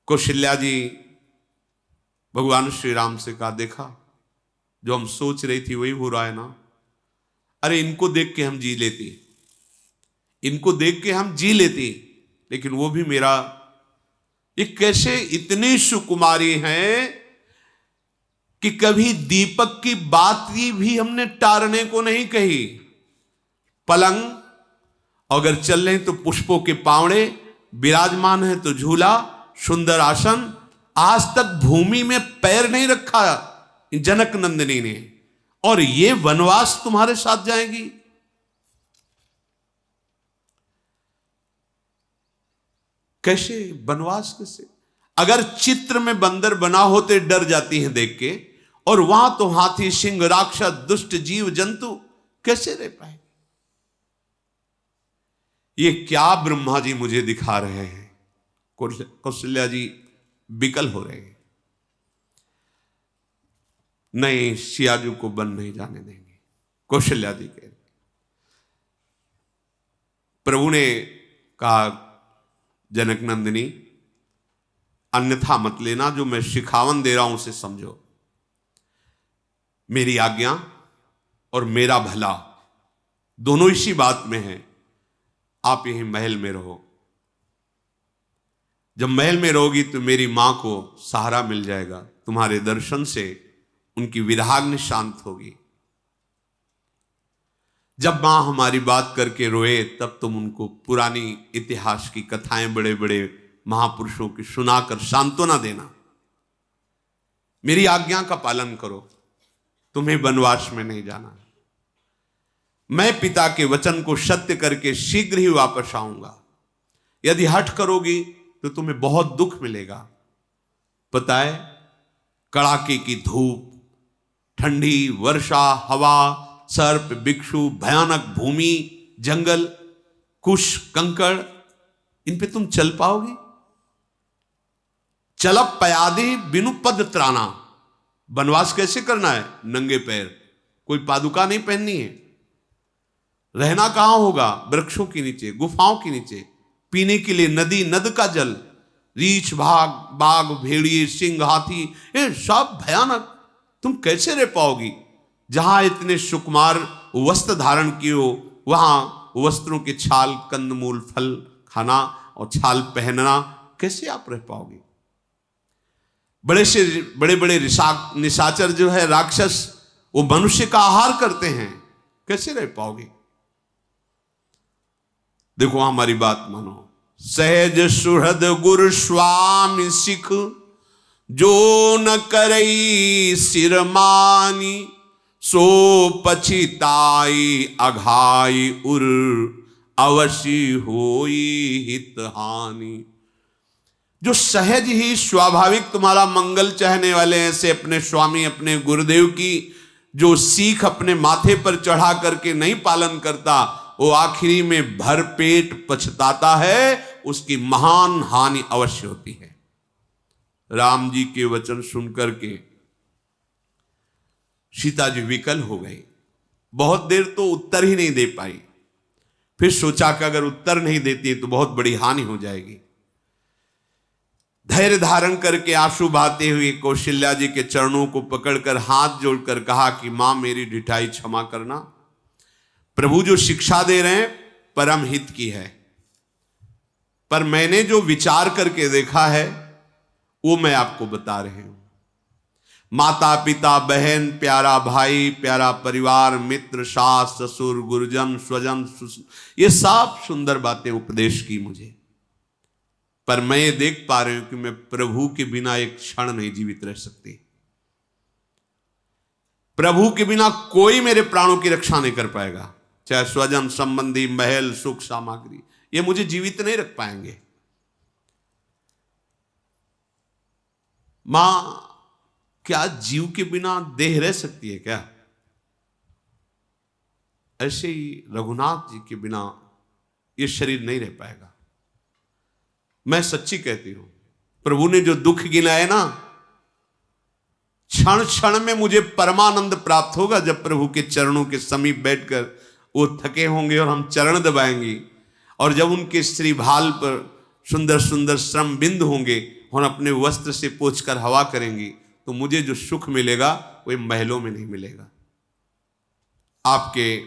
कौशल्या जी भगवान श्री राम से कहा, देखा जो हम सोच रही थी वही हो रहा है ना। अरे इनको देख के हम जी लेते, इनको देख के हम जी लेते, लेकिन वो भी मेरा, ये कैसे इतनी सुकुमारी हैं कि कभी दीपक की बात भी हमने टारने को नहीं कही। पलंग अगर चल रहे तो पुष्पों के पावड़े, विराजमान है तो झूला, सुंदर आसन, आज तक भूमि में पैर नहीं रखा जनक नंदिनी ने, और ये वनवास तुम्हारे साथ जाएगी। कैसे वनवास? कैसे? अगर चित्र में बंदर बना होते डर जाती हैं देख के, और वहां तो हाथी, सिंह, राक्षस, दुष्ट जीव जंतु कैसे रह पाए? ये क्या ब्रह्मा जी मुझे दिखा रहे हैं? कौशल्या जी विकल हो रहे हैं। नहीं, सियाजू को बन नहीं जाने देंगे। कौशल्या जी कह, प्रभु ने कहा जनक नंदिनी अन्यथा मत लेना, जो मैं शिखावन दे रहा हूं उसे समझो। मेरी आज्ञा और मेरा भला दोनों इसी बात में है। आप यही महल में रहो, जब महल में रहोगी तो मेरी मां को सहारा मिल जाएगा, तुम्हारे दर्शन से उनकी विराग्नि शांत होगी। जब मां हमारी बात करके रोए तब तुम उनको पुरानी इतिहास की कथाएं बड़े बड़े महापुरुषों की सुनाकर सांत्वना देना। मेरी आज्ञा का पालन करो, तुम्हें वनवास में नहीं जाना। मैं पिता के वचन को सत्य करके शीघ्र ही वापस आऊंगा। यदि हठ करोगी तो तुम्हें बहुत दुख मिलेगा। पता है, कड़ाके की धूप, ठंडी वर्षा, हवा, सर्प, बिच्छू, भयानक भूमि, जंगल, कुश, कंकड़, इन पे तुम चल पाओगे? चलब पयादि बिनु पद त्राना। वनवास कैसे करना है? नंगे पैर, कोई पादुका नहीं पहननी है। रहना कहां होगा? वृक्षों के नीचे, गुफाओं के नीचे। पीने के लिए नदी, नद का जल, रीछ, बाघ, भेड़िए, सिंह, हाथी, ये सब भयानक। तुम कैसे रह पाओगी? जहां इतने सुकुमार वस्त्र धारण किए हो, वहां वस्त्रों के छाल, कंदमूल, फल खाना और छाल पहनना, कैसे आप रह पाओगे? बड़े बड़े निशाचर जो है, राक्षस, वो मनुष्य का आहार करते हैं, कैसे रह पाओगे? देखो हमारी बात मानो। सहज सुहृद गुरु स्वामी सिख, जो न करई सिर मानी, सो पछिताई अघाई उर, अवश्य होई हित हानि। जो सहज ही स्वाभाविक तुम्हारा मंगल चाहने वाले हैं, ऐसे अपने स्वामी, अपने गुरुदेव की जो सीख अपने माथे पर चढ़ा करके नहीं पालन करता, वो आखिरी में भरपेट पछताता है, उसकी महान हानि अवश्य होती है। राम जी के वचन सुनकर के सीता जी विकल हो गई। बहुत देर तो उत्तर ही नहीं दे पाई। फिर सोचा कि अगर उत्तर नहीं देती तो बहुत बड़ी हानि हो जाएगी। धैर्य धारण करके आंसू बहाते हुए कौशल्या जी के चरणों को पकड़कर हाथ जोड़कर कहा कि मां, मेरी ढिठाई क्षमा करना। प्रभु जो शिक्षा दे रहे हैं परम हित की है, पर मैंने जो विचार करके देखा है वो मैं आपको बता रहे हूं। माता, पिता, बहन, प्यारा भाई, प्यारा परिवार, मित्र, सास, ससुर, गुरुजन, स्वजन, ये सब सुंदर बातें उपदेश की मुझे, पर मैं ये देख पा रही हूं कि मैं प्रभु के बिना एक क्षण नहीं जीवित रह सकती। प्रभु के बिना कोई मेरे प्राणों की रक्षा नहीं कर पाएगा, चाहे स्वजन, संबंधी, महल, सुख, सामग्री, ये मुझे जीवित नहीं रख पाएंगे। मां, क्या जीव के बिना देह रह सकती है क्या? ऐसे ही रघुनाथ जी के बिना ये शरीर नहीं रह पाएगा। मैं सच्ची कहती हूं, प्रभु ने जो दुख गिनाए ना, क्षण क्षण में मुझे परमानंद प्राप्त होगा जब प्रभु के चरणों के समीप बैठकर वो थके होंगे और हम चरण दबाएंगे, और जब उनके श्रीभाल पर सुंदर सुंदर श्रम बिंद होंगे और अपने वस्त्र से पोंछकर हवा करेंगी, तो मुझे जो सुख मिलेगा वो महलों में नहीं मिलेगा। आपके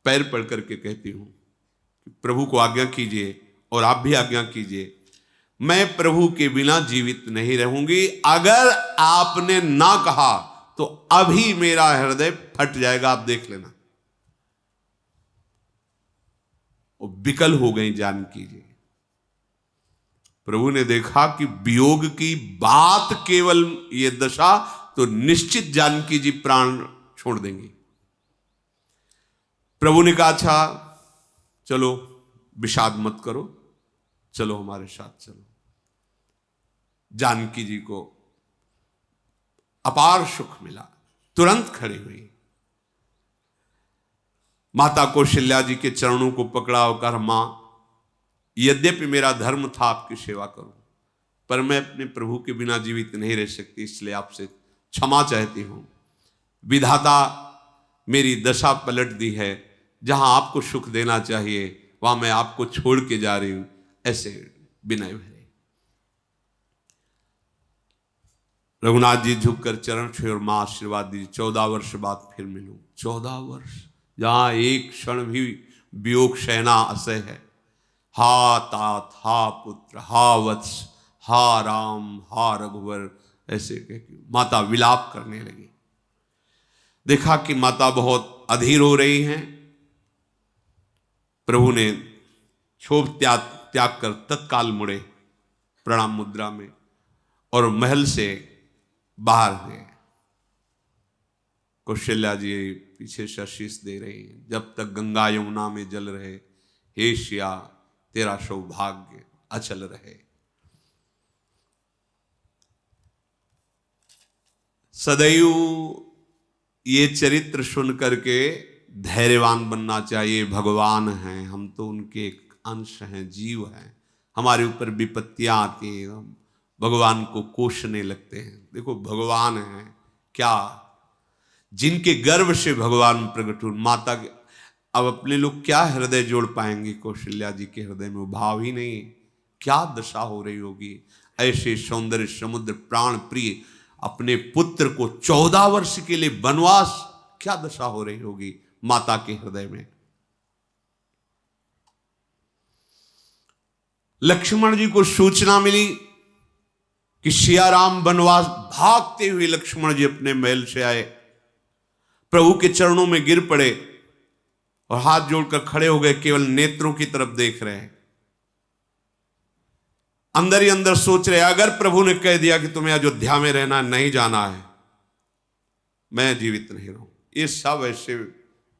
पैर पड़ करके कहती हूं कि प्रभु को आज्ञा कीजिए और आप भी आज्ञा कीजिए, मैं प्रभु के बिना जीवित नहीं रहूंगी। अगर आपने ना कहा तो अभी मेरा हृदय फट जाएगा, आप देख लेना। वो विकल हो गई जानकी जी। प्रभु ने देखा कि वियोग की बात केवल ये दशा, तो निश्चित जानकी जी प्राण छोड़ देंगी। प्रभु ने कहा अच्छा चलो विषाद मत करो, चलो हमारे साथ चलो। जानकी जी को अपार सुख मिला, तुरंत खड़ी हुई, माता कौशल्या जी के चरणों को पकड़ा और कहा मां, यद्यपि मेरा धर्म था आपकी सेवा करूं, पर मैं अपने प्रभु के बिना जीवित नहीं रह सकती, इसलिए आपसे क्षमा चाहती हूं। विधाता मेरी दशा पलट दी है, जहां आपको सुख देना चाहिए वहां मैं आपको छोड़ के जा रही हूं, ऐसे विनय भरे। रघुनाथ जी झुककर चरण छुए और मां आशीर्वाद दीजिए, 14 वर्ष बाद फिर मिलूं। 14 वर्ष जहां एक क्षण भी वियोग सहना असह्य है। हा तात, हा पुत्र, हा वत्स, हा राम, हा रघुवर, ऐसे माता विलाप करने लगी। देखा कि माता बहुत अधीर हो रही हैं। प्रभु ने क्षोभ त्याग कर तत्काल मुड़े प्रणाम मुद्रा में और महल से बाहर गए। कौशल्या जी पीछे से आशीष दे रही हैं, जब तक गंगा यमुना में जल रहे, हे शिया तेरा सौभाग्य अचल रहे। सदैव ये चरित्र सुन करके धैर्यवान बनना चाहिए। भगवान हैं, हम तो उनके एक अंश हैं, जीव हैं। हमारे ऊपर विपत्तियां आती हैं, हम भगवान को कोसने लगते हैं। देखो भगवान हैं क्या, जिनके गर्भ से भगवान प्रकट हुए। माता के अब अपने लोग क्या हृदय जोड़ पाएंगे, कौशल्या जी के हृदय में वो भाव ही नहीं। क्या दशा हो रही होगी। ऐसे सौंदर्य समुद्र प्राण प्रिय अपने पुत्र को 14 वर्ष के लिए वनवास, क्या दशा हो रही होगी माता के हृदय में। लक्ष्मण जी को सूचना मिली कि सियाराम वनवास, भागते हुए लक्ष्मण जी अपने महल से आए, प्रभु के चरणों में गिर पड़े और हाथ जोड़कर खड़े हो गए, केवल नेत्रों की तरफ देख रहे हैं। अंदर ही अंदर सोच रहे, अगर प्रभु ने कह दिया कि तुम्हें अयोध्या में रहना, नहीं जाना है, मैं जीवित नहीं रहूं। ये सब ऐसे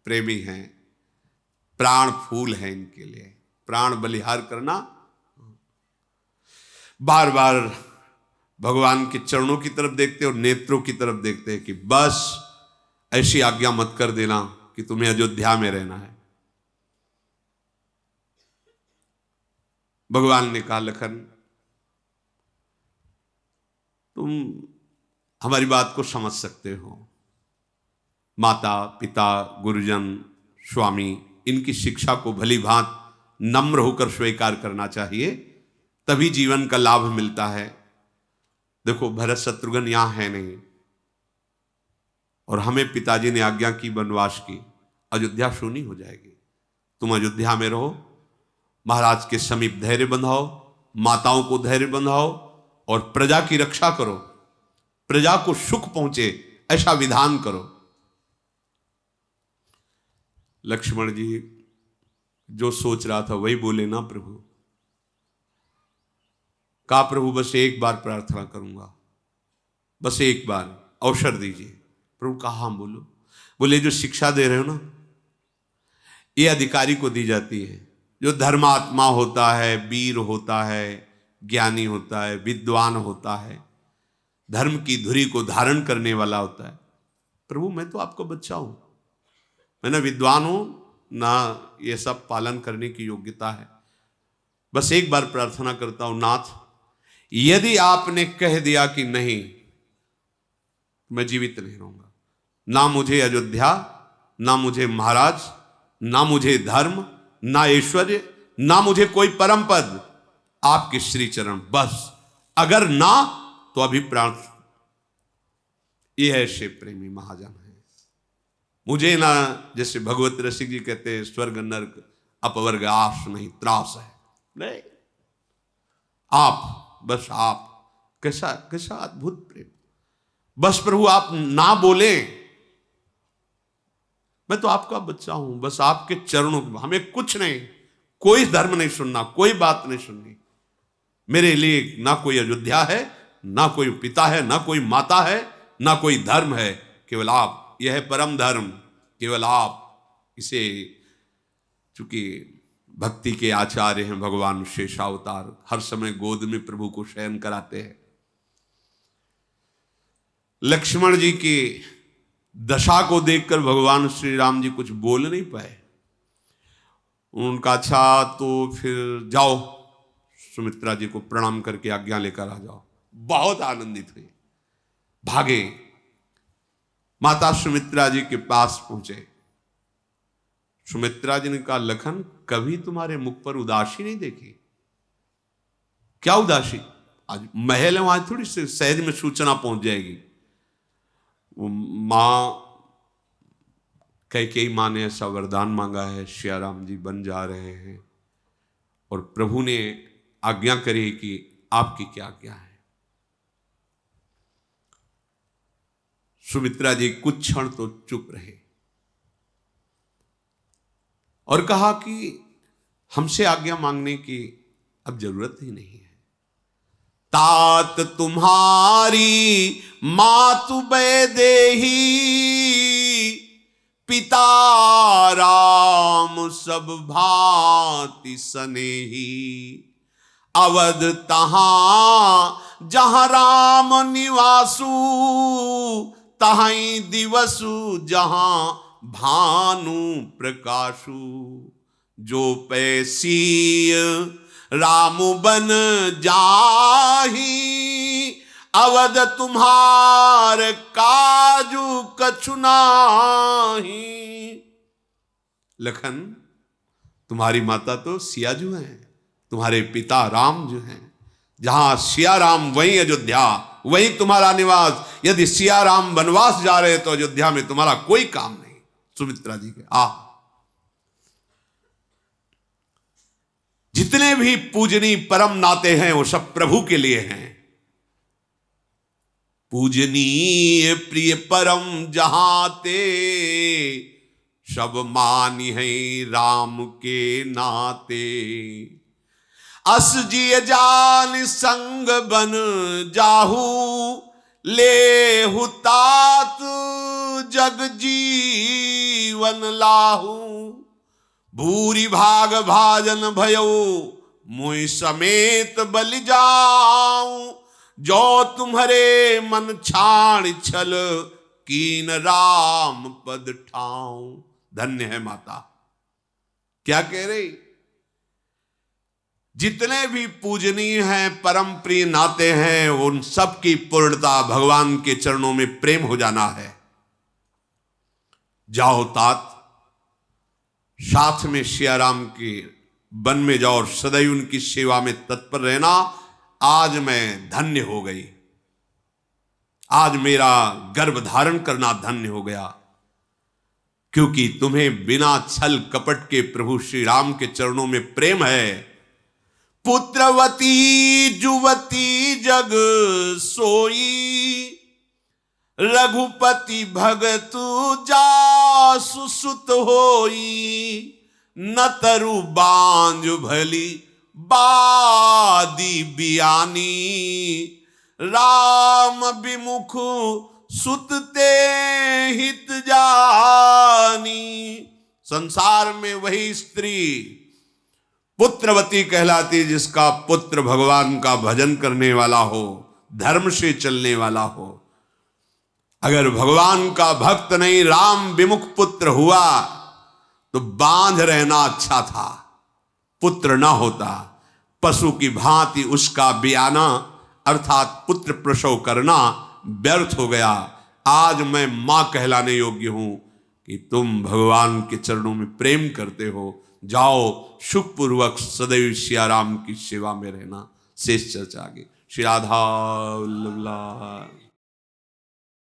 प्रेमी हैं, प्राण फूल हैं इनके लिए, प्राण बलिहार करना। बार बार भगवान के चरणों की तरफ देखते और नेत्रों की तरफ देखते हैं कि बस ऐसी आज्ञा मत कर देना कि तुम्हें अयोध्या में रहना है। भगवान ने कहा लखन तुम हमारी बात को समझ सकते हो, माता पिता गुरुजन स्वामी इनकी शिक्षा को भली भांत नम्र होकर स्वीकार करना चाहिए, तभी जीवन का लाभ मिलता है। देखो भरत शत्रुघ्न यहां है नहीं, और हमें पिताजी ने आज्ञा की वनवास की, अयोध्या शून्य हो जाएगी। तुम अयोध्या में रहो, महाराज के समीप धैर्य बंधाओ, माताओं को धैर्य बंधाओ और प्रजा की रक्षा करो, प्रजा को सुख पहुंचे ऐसा विधान करो। लक्ष्मण जी जो सोच रहा था वही बोले ना प्रभु। कहा प्रभु बस एक बार प्रार्थना करूंगा, बस एक बार अवसर दीजिए। प्रभु कहा हाँ बोलो। बोले जो शिक्षा दे रहे हो ना, ये अधिकारी को दी जाती है, जो धर्मात्मा होता है, वीर होता है, ज्ञानी होता है, विद्वान होता है, धर्म की धुरी को धारण करने वाला होता है। प्रभु मैं तो आपका बच्चा हूं, मैं ना विद्वान हूं ना ये सब पालन करने की योग्यता है। बस एक बार प्रार्थना करता हूं, नाथ यदि आपने कह दिया कि नहीं, मैं जीवित नहीं रहूंगा। ना मुझे अयोध्या, ना मुझे महाराज, ना मुझे धर्म, ना ऐश्वर्य, ना मुझे कोई परम पद, आपके श्री चरण बस। अगर ना तो अभी प्राण। ये ऐसे प्रेमी महाजन है, मुझे ना, जैसे भगवत रसिक जी कहते हैं, स्वर्ग नर्क अपवर्ग आस नहीं त्रास है, नहीं, आप, बस आप, कैसा कैसा अद्भुत प्रेम। बस प्रभु आप ना बोले, मैं तो आपका बच्चा हूं, बस आपके चरणों में, हमें कुछ नहीं, कोई धर्म नहीं सुनना, कोई बात नहीं सुननी। मेरे लिए ना कोई अयोध्या है, ना कोई पिता है, ना कोई माता है, ना कोई धर्म है, केवल आप। यह है परम धर्म, केवल आप। इसे, चूंकि भक्ति के आचार्य हैं भगवान शेषावतार, हर समय गोद में प्रभु को शयन कराते हैं। लक्ष्मण जी की दशा को देखकर भगवान श्री राम जी कुछ बोल नहीं पाए। उनका अच्छा तो फिर जाओ, सुमित्रा जी को प्रणाम करके आज्ञा लेकर आ जाओ। बहुत आनंदित हुए, भागे, माता सुमित्रा जी के पास पहुंचे। सुमित्रा जी ने कहा, लखन कभी तुम्हारे मुख पर उदासी नहीं देखी। क्या उदासी? आज महल है, वहां थोड़ी सी सहज में सूचना पहुंच जाएगी। मां कैकेयी मां ने ऐसा वरदान मांगा है, सियाराम जी बन जा रहे हैं, और प्रभु ने आज्ञा करी कि आपकी क्या आज्ञा है। सुमित्रा जी कुछ क्षण तो चुप रहे और कहा कि हमसे आज्ञा मांगने की अब जरूरत ही नहीं है। तात तुम्हारी मातु वैदेही, पिता राम सब भांति सनेही। अवध तहां जहां राम निवासु, तहां दिवसु जहां भानु प्रकाशु। जो पैसीय राम बन जाही, अवध तुम्हार काजू कछु नाही। लखन तुम्हारी माता तो सियाजू हैं, तुम्हारे पिता राम जो हैं। जहां सिया राम वहीं अयोध्या, वहीं तुम्हारा निवास। यदि सिया राम वनवास जा रहे तो अयोध्या में तुम्हारा कोई काम नहीं। सुमित्रा जी के जितने भी पूजनीय परम नाते हैं वो सब प्रभु के लिए हैं। पूजनीय प्रिय परम जहाते, सब मानी है राम के नाते। अस जिय जान संग बन जाहू, ले हुतात जग जीवन लाहू। भूरी भाग भाजन भयो, मुई समेत बलि जाऊं। जो तुम्हारे मन छाण छल, कीन राम पद ठाऊं। धन्य है माता। क्या कह रही? जितने भी पूजनीय हैं, परम प्रिय नाते हैं, उन सब की पूर्णता भगवान के चरणों में प्रेम हो जाना है। जाओ तात, साथ में सियाराम के वन में जाओ और सदैव उनकी सेवा में तत्पर रहना। आज मैं धन्य हो गई, आज मेरा गर्भ धारण करना धन्य हो गया, क्योंकि तुम्हें बिना छल कपट के प्रभु श्री राम के चरणों में प्रेम है। पुत्रवती जुवती जग सोई, रघुपति भगतु जासु सुत होई। न तरु बांझ भली बादी बियानी, राम विमुख सुत ते हित जानी। संसार में वही स्त्री पुत्रवती कहलाती जिसका पुत्र भगवान का भजन करने वाला हो, धर्म से चलने वाला हो। अगर भगवान का भक्त नहीं, राम विमुख पुत्र हुआ तो बांझ रहना अच्छा था, पुत्र ना होता। पशु की भांति उसका बियाना अर्थात पुत्र प्रसव करना व्यर्थ हो गया। आज मैं मां कहलाने योग्य हूं कि तुम भगवान के चरणों में प्रेम करते हो। जाओ सुखपूर्वक सदैव सियाराम की सेवा में रहना। शेष चर्चा आगे। श्री राधा वल्लभ।